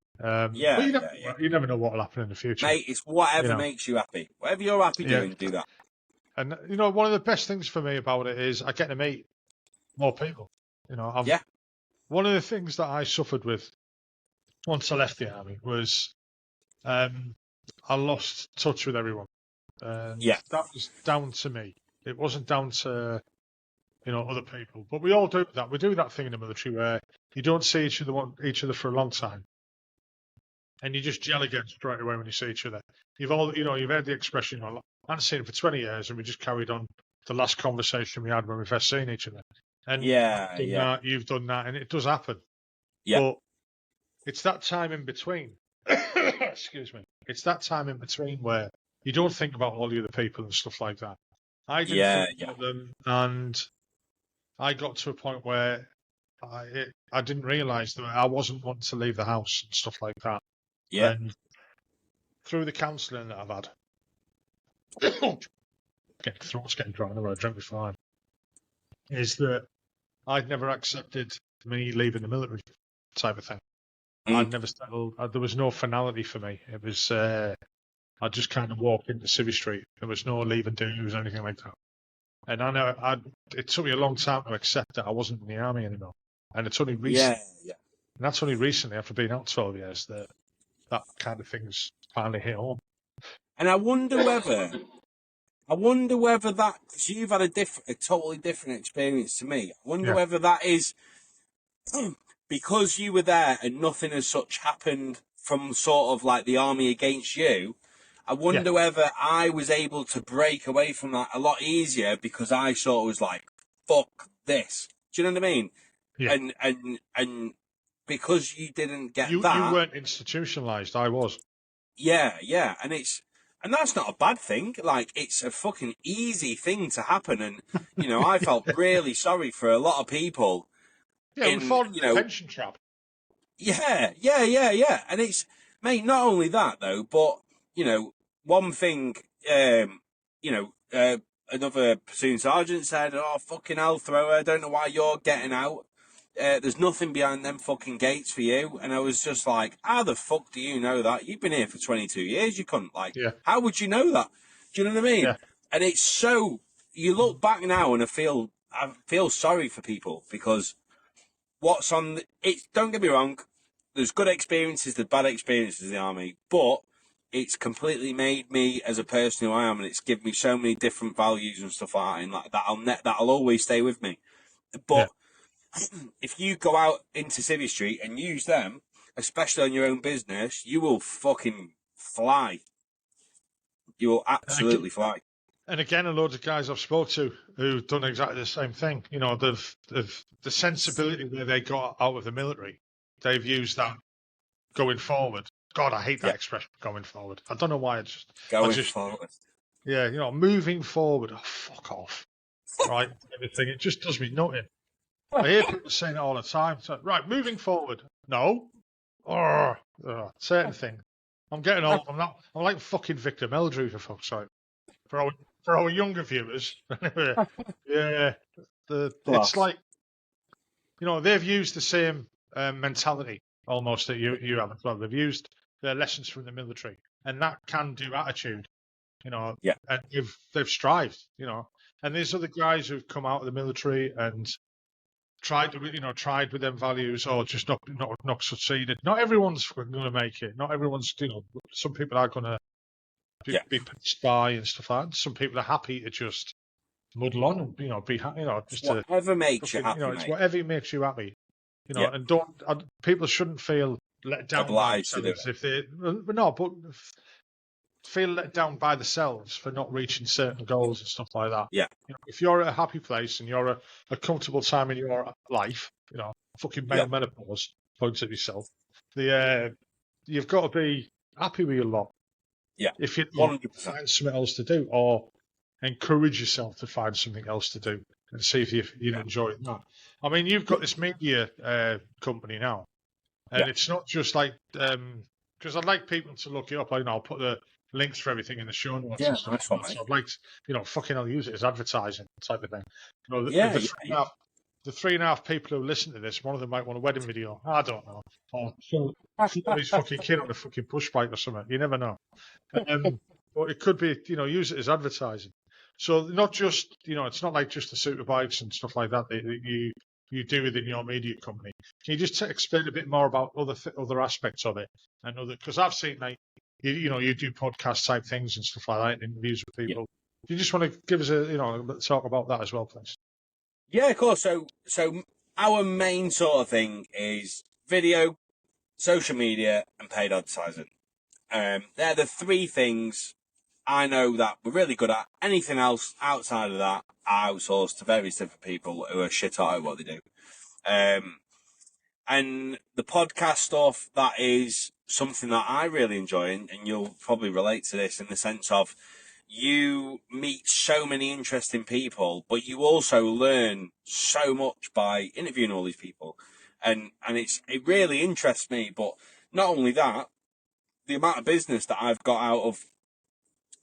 You never know what will happen in the future. Mate, it's whatever makes you happy. Whatever you're happy doing, do that. And, one of the best things for me about it is I get to meet more people. One of the things that I suffered with once I left the army was I lost touch with everyone. That was down to me. It wasn't down to other people. But we all do that. We do that thing in the military where you don't see each other for a long time, and you just gel again straight away when you see each other. You've heard the expression, I haven't seen it for 20 years, and we just carried on the last conversation we had when we first seen each other. And you've done that, and it does happen. Yeah. But it's that time in between. Excuse me. It's that time in between where you don't think about all the other people and stuff like that. I didn't Yeah, think yeah, about them, and I got to a point where I didn't realise that I wasn't wanting to leave the house and stuff like that. yeah. And through the counselling that I've had, throat's getting dry. I know I drank before. Is that I'd never accepted me leaving the military type of thing. I'd never settled. There was no finality for me. It was I just kind of walked into Civvy Street. There was no leaving dues or anything like that. And I know it took me a long time to accept that I wasn't in the army anymore. And it's only recent. Yeah. And that's only recently, after being out 12 years, that kind of thing's finally hit home. And I wonder whether that, because you've had a totally different experience to me. I wonder whether that is because you were there and nothing as such happened from sort of like the army against you. I wonder whether I was able to break away from that a lot easier because I sort of was like, fuck this. Do you know what I mean? Yeah. And because you didn't get You that. weren't institutionalized. I was. Yeah. And that's not a bad thing. Like, it's a fucking easy thing to happen. And, I felt really sorry for a lot of people. Yeah, we fall into the pension trap. Yeah. And it's, mate, not only that, though, but, one thing, another platoon sergeant said, oh, fucking hell, Thrower, I don't know why you're getting out. There's nothing behind them fucking gates for you. And I was just like, how the fuck do you know that? You've been here for 22 years, you couldn't. Like, how would you know that? Do you know what I mean? Yeah. And it's so, you look back now and I feel sorry for people because what's on, don't get me wrong, there's good experiences, there's bad experiences in the army, but it's completely made me as a person who I am, and it's given me so many different values and stuff like that, and like that'll always stay with me. But if you go out into Civvy Street and use them, especially on your own business, you will fucking fly. You will absolutely fly. And again, a load of guys I've spoke to who've done exactly the same thing. They've the sensibility where they got out of the military, they've used that going forward. God, I hate that expression, going forward. I don't know why. Going forward. Yeah, moving forward. Oh, fuck off. Right? Everything. It just does me nothing. I hear people saying it all the time. So, right, moving forward. No. Certain thing. I'm getting old. I'm like fucking Victor Meldrew, for fuck's sake. For our younger viewers. Yeah. It's like, they've used the same mentality almost that you have as well. They've used their lessons from the military, and that can do attitude, and they've strived, and there's other guys who've come out of the military and tried with them values or just not succeeded. Not everyone's going to make it. Not everyone's, some people are going to be pitched by and stuff like that. Some people are happy to just muddle on and be happy, just whatever makes you happy, it's whatever makes you happy, and people shouldn't feel let down obliged by themselves if they feel let down by themselves for not reaching certain goals and stuff like that. Yeah. If you're at a happy place and you're a comfortable time in your life, fucking male menopause, points at yourself. You've got to be happy with your lot. Yeah. If you 100%. find something else to do, or encourage yourself to find something else to do and see if you enjoy it. No. I mean, you've got this media company now, and it's not just like because I'd like people to look it up. I'll put the links for everything in the show notes and stuff. Nice one, so I'd like fucking I'll use it as advertising type of thing. The 3.5 people who listen to this, one of them might want a wedding video. I don't know. Or his fucking kid on a fucking push bike or something. You never know. But it could be, use it as advertising. So not just, it's not like just the super bikes and stuff like that you do within your media company. Can you just explain a bit more about other aspects of it? And because I've seen like you do podcast type things and stuff like that, interviews with people. Do you just want to give us a talk about that as well, please? Yeah, of course. So our main sort of thing is video, social media, and paid advertising. They're the three things I know that we're really good at. Anything else outside of that, I outsource to various different people who are shit at what they do. And the podcast stuff, that is something that I really enjoy, and you'll probably relate to this in the sense of you meet so many interesting people, but you also learn so much by interviewing all these people. And it really interests me. But not only that, the amount of business that I've got out of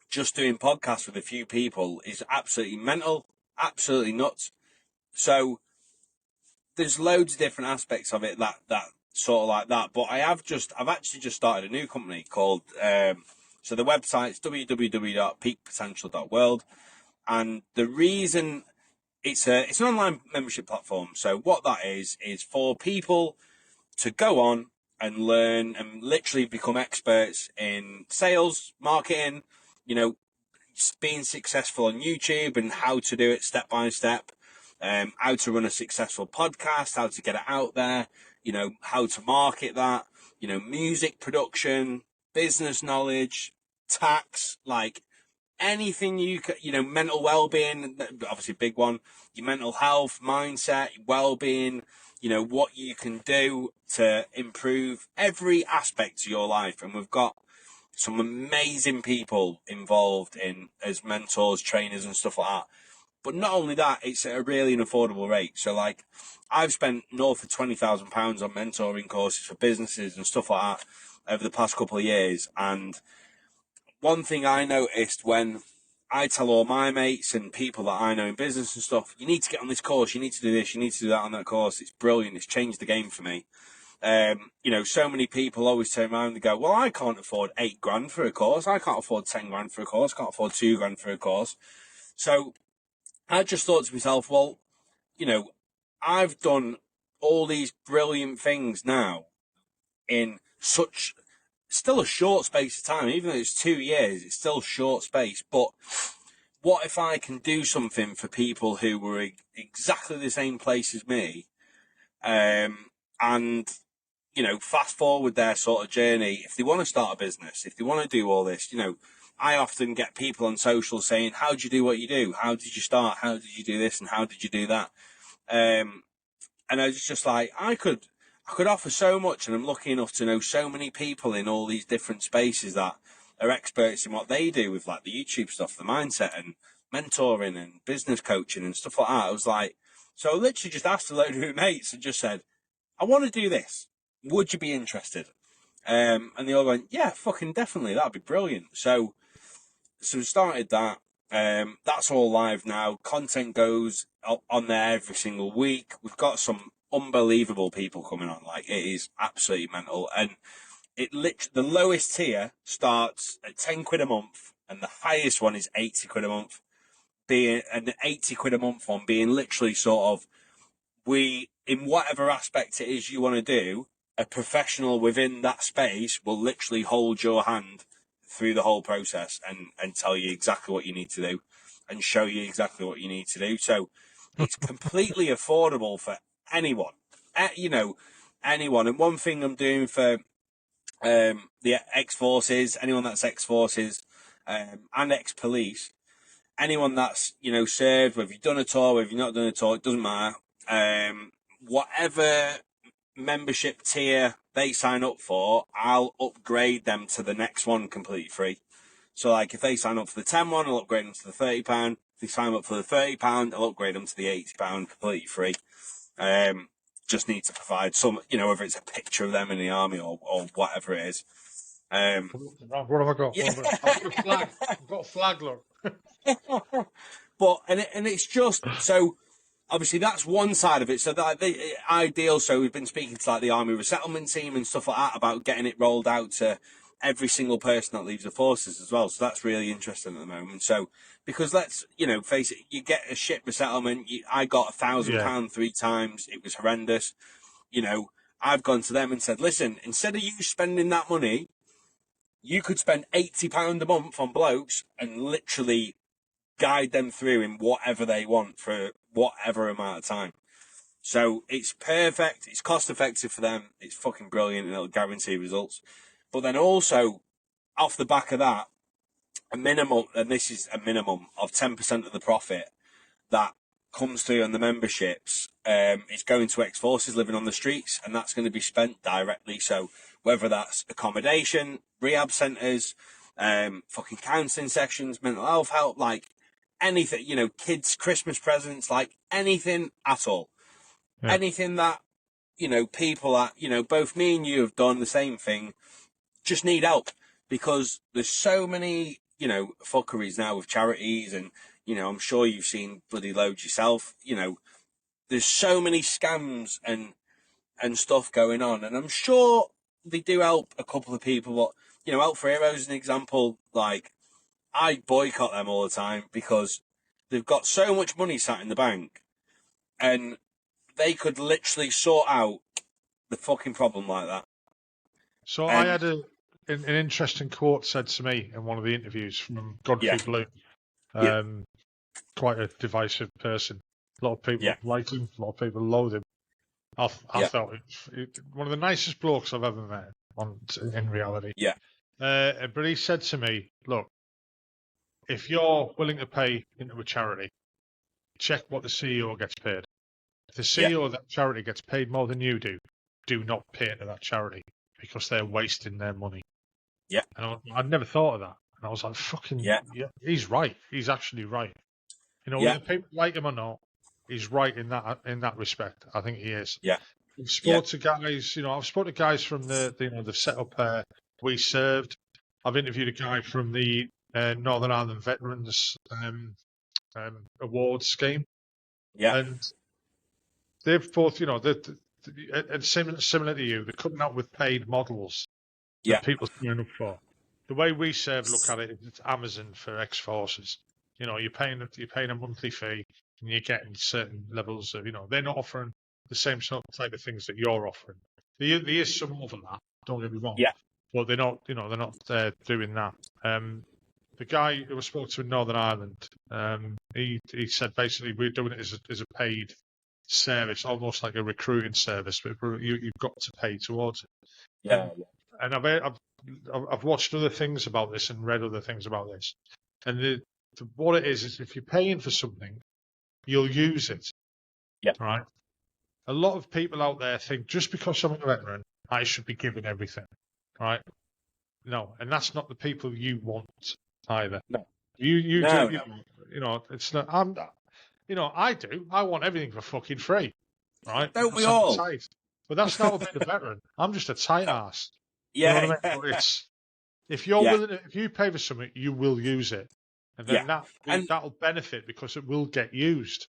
just doing podcasts with a few people is absolutely mental, absolutely nuts. So there's loads of different aspects of it that sort of like that. But I've actually just started a new company called, so the website's www.peakpotential.world. And the reason it's an online membership platform. So what that is for people to go on and learn and literally become experts in sales, marketing, you know, being successful on YouTube and how to do it step by step, how to run a successful podcast, how to get it out there, you know, how to market that, you know, music production, business knowledge, tax, like anything you know, mental well-being, obviously a big one, your mental health, mindset, well-being, you know, what you can do to improve every aspect of your life. And we've got some amazing people involved in as mentors, trainers and stuff like that. But not only that, it's at a really affordable rate. So like I've spent north of £20,000 on mentoring courses for businesses and stuff like that over the past couple of years. And one thing I noticed when I tell all my mates and people that I know in business and stuff, you need to get on this course, you need to do this, you need to do that on that course. It's brilliant. It's changed the game for me. You know, so many people always turn around and go, well, I can't afford £8,000 for a course. I can't afford £10,000 for a course. I can't afford £2,000 for a course. So I just thought to myself, well, you know, I've done all these brilliant things now in such still a short space of time. Even though it's 2 years, it's still short space. But what if I can do something for people who were exactly the same place as me, and you know, fast forward their sort of journey. If they want to start a business, if they want to do all this, you know, I often get people on social saying, how did you do what you do? How did you start? How did you do this? And how did you do that? And I was just like, I could offer so much, and I'm lucky enough to know so many people in all these different spaces that are experts in what they do with like the YouTube stuff, the mindset and mentoring and business coaching and stuff like that. I was like, so I literally just asked a load of my mates and just said, I want to do this. Would you be interested? And they all went, yeah, fucking definitely. That'd be brilliant. So we started that. That's all live now. Content goes on there every single week. We've got some unbelievable people coming on. Like, it is absolutely mental. And the lowest tier starts at £10 a month, and the highest one is £80 a month. Being an £80 a month one being literally sort of, in whatever aspect it is you want to do, a professional within that space will literally hold your hand through the whole process and tell you exactly what you need to do and show you exactly what you need to do. So it's completely affordable for anyone, you know, anyone. And one thing I'm doing for the ex-forces, anyone that's ex-forces and ex-police, anyone that's, you know, served, whether you've done a tour, whether you've not done a tour, it doesn't matter. Whatever membership tier they sign up for, I'll upgrade them to the next one completely free. So like if they sign up for the 10 one, I'll upgrade them to the £30. If they sign up for the £30, I'll upgrade them to the £80 completely free. Just need to provide some, you know, whether it's a picture of them in the army or whatever it is. What have I got? Yeah. I've got a flag. I've got a flag, look. But and it's just so obviously that's one side of it. So that the ideal. So we've been speaking to like the army resettlement team and stuff like that about getting it rolled out to every single person that leaves the forces as well. So that's really interesting at the moment. So because let's, you know, face it, you get a ship resettlement. I got £1,000 3 times. It was horrendous. You know, I've gone to them and said, listen, instead of you spending that money, you could spend £80 a month on blokes and literally guide them through in whatever they want for whatever amount of time. So it's perfect, it's cost effective for them, it's fucking brilliant, and it'll guarantee results. But then also, off the back of that, a minimum, and this is a minimum of 10% of the profit that comes through on the memberships, is going to ex-forces living on the streets, and that's going to be spent directly. So whether that's accommodation, rehab centres, fucking counselling sessions, mental health help, like anything, you know, kids' Christmas presents, like anything at all. Yeah. Anything that, you know, people that, you know, both me and you have done the same thing, just need help, because there's so many, you know, fuckeries now with charities, and, you know, I'm sure you've seen bloody loads yourself, you know, there's so many scams and stuff going on, and I'm sure they do help a couple of people, but, you know, Help for Heroes is an example. Like, I boycott them all the time because they've got so much money sat in the bank, and they could literally sort out the fucking problem like that. So I And had an interesting quote said to me in one of the interviews from Godfrey yeah, Bloom. yeah, Quite a divisive person. A lot of people yeah, like him. A lot of people loathe him. I yeah, felt one of the nicest blokes I've ever met. In reality, yeah, but he said to me, "Look, if you're willing to pay into a charity, check what the CEO gets paid. If the yeah, CEO of that charity gets paid more than you do not pay into that charity because they're wasting their money." yeah, And I'd never thought of that. And I was like, "Fucking yeah, yeah, he's right. He's actually right." You know, yeah, whether people like him or not, he's right in that respect. I think he is. yeah, I've yeah, spoken to guys, I've spoken to guys from they've set up We Served. I've interviewed a guy from the Northern Ireland Veterans Awards scheme, yeah, and they've both, similar to you, they're coming out with paid models yeah, that people sign up for. The way We Serve look at it, it's Amazon for ex-forces. You're paying a monthly fee, and you're getting certain levels of, they're not offering the same sort of type of things that you're offering. There is some overlap. Don't get me wrong, yeah, but they're not doing that. The guy who I spoke to in Northern Ireland, he said basically we're doing it as a paid service, almost like a recruiting service, but you've got to pay towards it. yeah, And I've watched other things about this and read other things about this, and what it is if you're paying for something, you'll use it. yeah, Right? A lot of people out there think just because I'm a veteran, I should be given everything. Right? No, and that's not the people you want either. no, You do, no, no, it's not. I do. I want everything for fucking free, right? don't we Because I'm all? tight. But that's not about the veteran. I'm just a tight ass. You know what I Yeah, mean? yeah, But if you're yeah, willing, if you pay for something, you will use it, and yeah, then and that'll benefit because it will get used.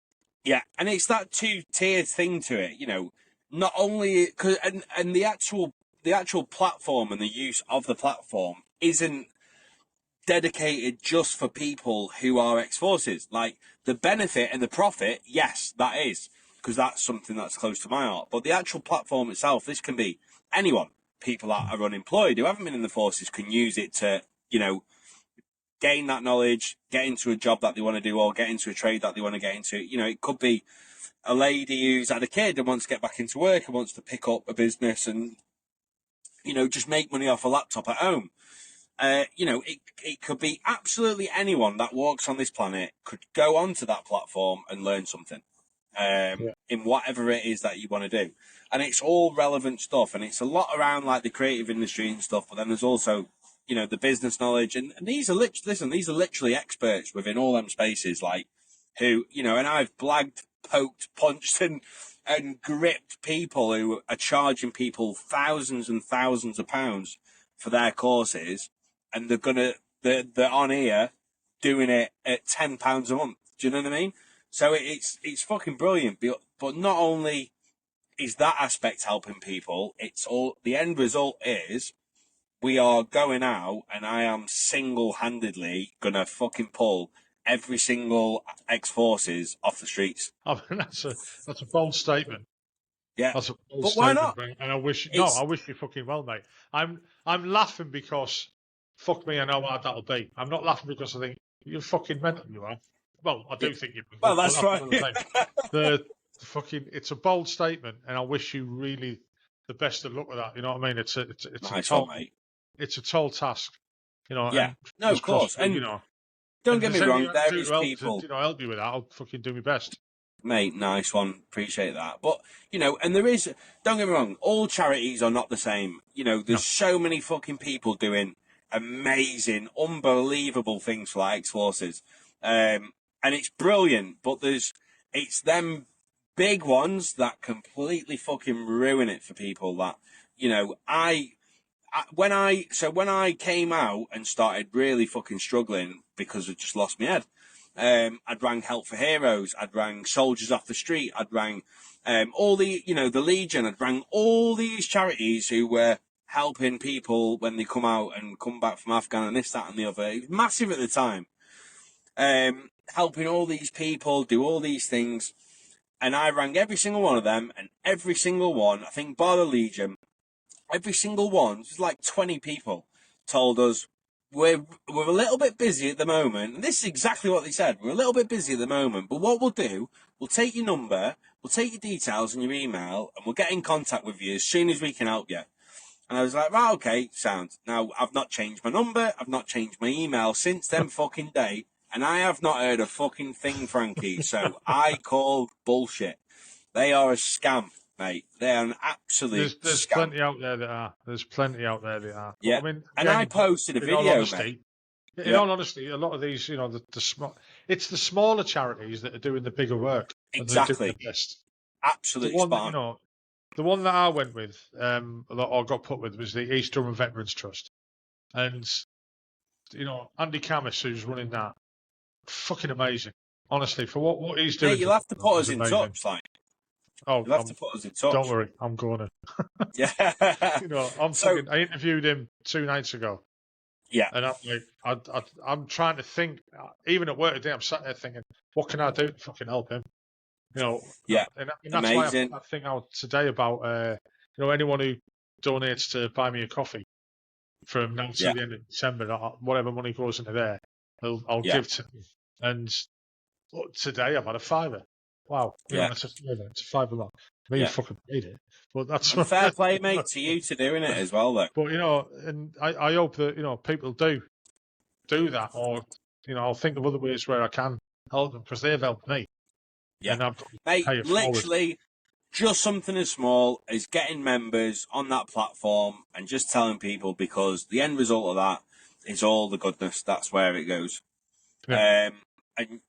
yeah, and it's that two-tiered thing to it, you know. Not only cause, and the actual platform and the use of the platform isn't dedicated just for people who are ex-forces. Like, the benefit and the profit, yes, that is, because that's something that's close to my heart. But the actual platform itself, this can be anyone. People that are unemployed who haven't been in the forces can use it to, you know, gain that knowledge, get into a job that they want to do, or get into a trade that they want to get into. You know, it could be a lady who's had a kid and wants to get back into work and wants to pick up a business and, you know, just make money off a laptop at home. You know, it could be absolutely anyone that walks on this planet could go onto that platform and learn something Yeah. in whatever it is that you want to do. And it's all relevant stuff. And it's a lot around like the creative industry and stuff. But then there's also, you know, the business knowledge. And these are these are literally experts within all them spaces, like who, you know, and I've blagged, poked, punched and gripped people who are charging people thousands and thousands of pounds for their courses, and they're on here doing it at £10 a month. Do you know what I mean? So it's fucking brilliant. But not only is that aspect helping people, it's all the end result is we are going out, and I am single-handedly gonna fucking pull every single ex-forces off the streets. I mean, that's a bold statement. Yeah, That's a bold but why statement, not? mate. And I It's wish you fucking well, mate. I'm laughing because fuck me, I know how that'll be. I'm not laughing because I think you're fucking mental. You are. Well, I yeah. do think you're Well, mental, but that's that's right. another thing. The fucking it's a bold statement, and I wish you really the best of luck with that. You know what I mean? Nice one, mate. It's a tall task. Yeah, And no, fingers of course. crossed. And don't And if get me there's anything wrong, I can there do is to help people. help you with that, I'll fucking do my best. Mate, nice one. Appreciate that. But, and there is, don't get me wrong, all charities are not the same. There's No. so many fucking people doing amazing, unbelievable things for like ex-forces. And it's brilliant, but it's them big ones that completely fucking ruin it for people that, when I came out and started really fucking struggling because I just lost my head, I'd rang Help for Heroes, I'd rang Soldiers Off the Street, I'd rang all the Legion, I'd rang all these charities who were helping people when they come out and come back from Afghanistan and this, that, and the other. It was massive at the time. Helping all these people do all these things, and I rang every single one of them, and every single one, I think bar the Legion, every single one, it was like 20 people, told us, we're a little bit busy at the moment. And this is exactly what they said. We're a little bit busy at the moment, but what we'll do, we'll take your number, we'll take your details and your email, and we'll get in contact with you as soon as we can help you. And I was like, right, okay, sound. Now, I've not changed my number, I've not changed my email since then fucking day, and I have not heard a fucking thing, Frankie. So I call bullshit. They are a scam, mate. They are an absolute There's scam. plenty out there that are. There's plenty out there that are. But, Yeah. I mean, And I posted a video, mate. In all honesty, a lot of these, the small, it's the smaller charities that are doing the bigger work. Exactly. And the best. Absolutely spot on. The one that I went with, or got put with, was the East Durham Veterans Trust. And, Andy Camus, who's running that, fucking amazing. Honestly, for what he's doing. Hey, you'll have to put us in touch, like. Oh, you'll have to put us in touch. Don't worry, I'm going to. Yeah. I interviewed him 2 nights ago. Yeah. And I'm like, I'm trying to think, even at work today, I'm sat there thinking, what can I do to fucking help him? Yeah. And that's amazing. Why I think out today about, anyone who donates to buy me a coffee from now to the end of December, whatever money goes into there, I'll give to them. And today I've had a £5. Wow. It's a £5 a lot. I mean, you fucking paid it. But that's fair play, mate, to you to doing it as well, though. But, and I hope that, people do that, or, I'll think of other ways where I can help them, because they've helped me. Yeah. And I've mate, literally, just something as small as getting members on that platform and just telling people, because the end result of that is all the goodness. That's where it goes. Yeah. And,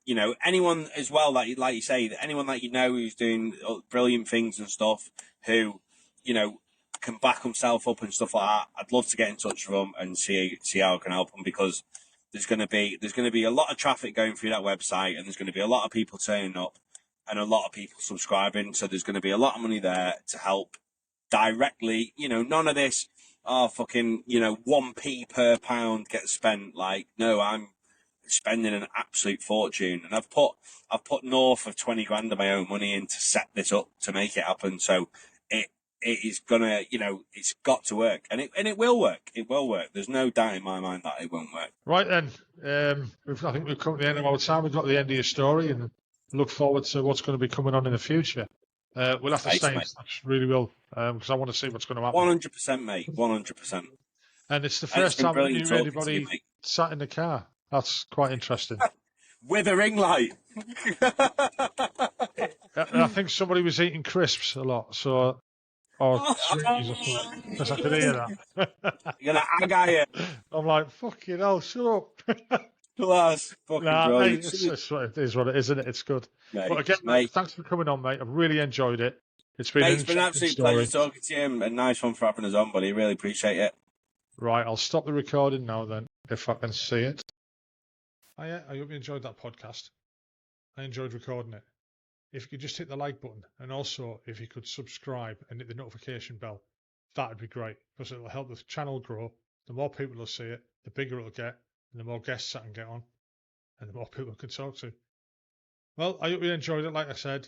anyone as well, like you say, anyone that who's doing brilliant things and stuff, who, can back himself up and stuff like that, I'd love to get in touch with them and see how I can help them, because there's going to be a lot of traffic going through that website, and there's going to be a lot of people turning up and a lot of people subscribing. So there's going to be a lot of money there to help directly. None of this, fucking, 1p per pound gets spent. Like, no, I'm spending an absolute fortune, and I've put north of 20 grand of my own money in to set this up to make it happen. So it is gonna, it's got to work, and it will work. It will work. There's no doubt in my mind that it won't work. Right then, I think we've come to the end of our time. We've got the end of your story, and look forward to what's going to be coming on in the future. We'll have to stay in touch, really will, because I want to see what's going to happen. 100%, mate. 100%. And it's the first time that you anybody sat in the car. That's quite interesting. With a ring light. I think somebody was eating crisps a lot, so sweeties or something, because I could hear that. You're gonna ag you. I'm like, fucking hell, shut up. That's fucking brilliant. It is what it is, isn't it? It's good. Mate, but again, mate, thanks for coming on, mate. I've really enjoyed it. It's been an absolute pleasure talking to you, and nice one for having us on, buddy. Really appreciate it. Right, I'll stop the recording now then, if I can see it. I hope you enjoyed that podcast. I enjoyed recording it. If you could just hit the like button, and also if you could subscribe and hit the notification bell, that would be great, because it'll help the channel grow. The more people will see it, the bigger it'll get, and the more guests I can get on, and the more people I can talk to. Well, I hope you enjoyed it, like I said.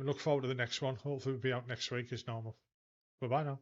Look forward to the next one. Hopefully we'll be out next week as normal. Bye-bye now.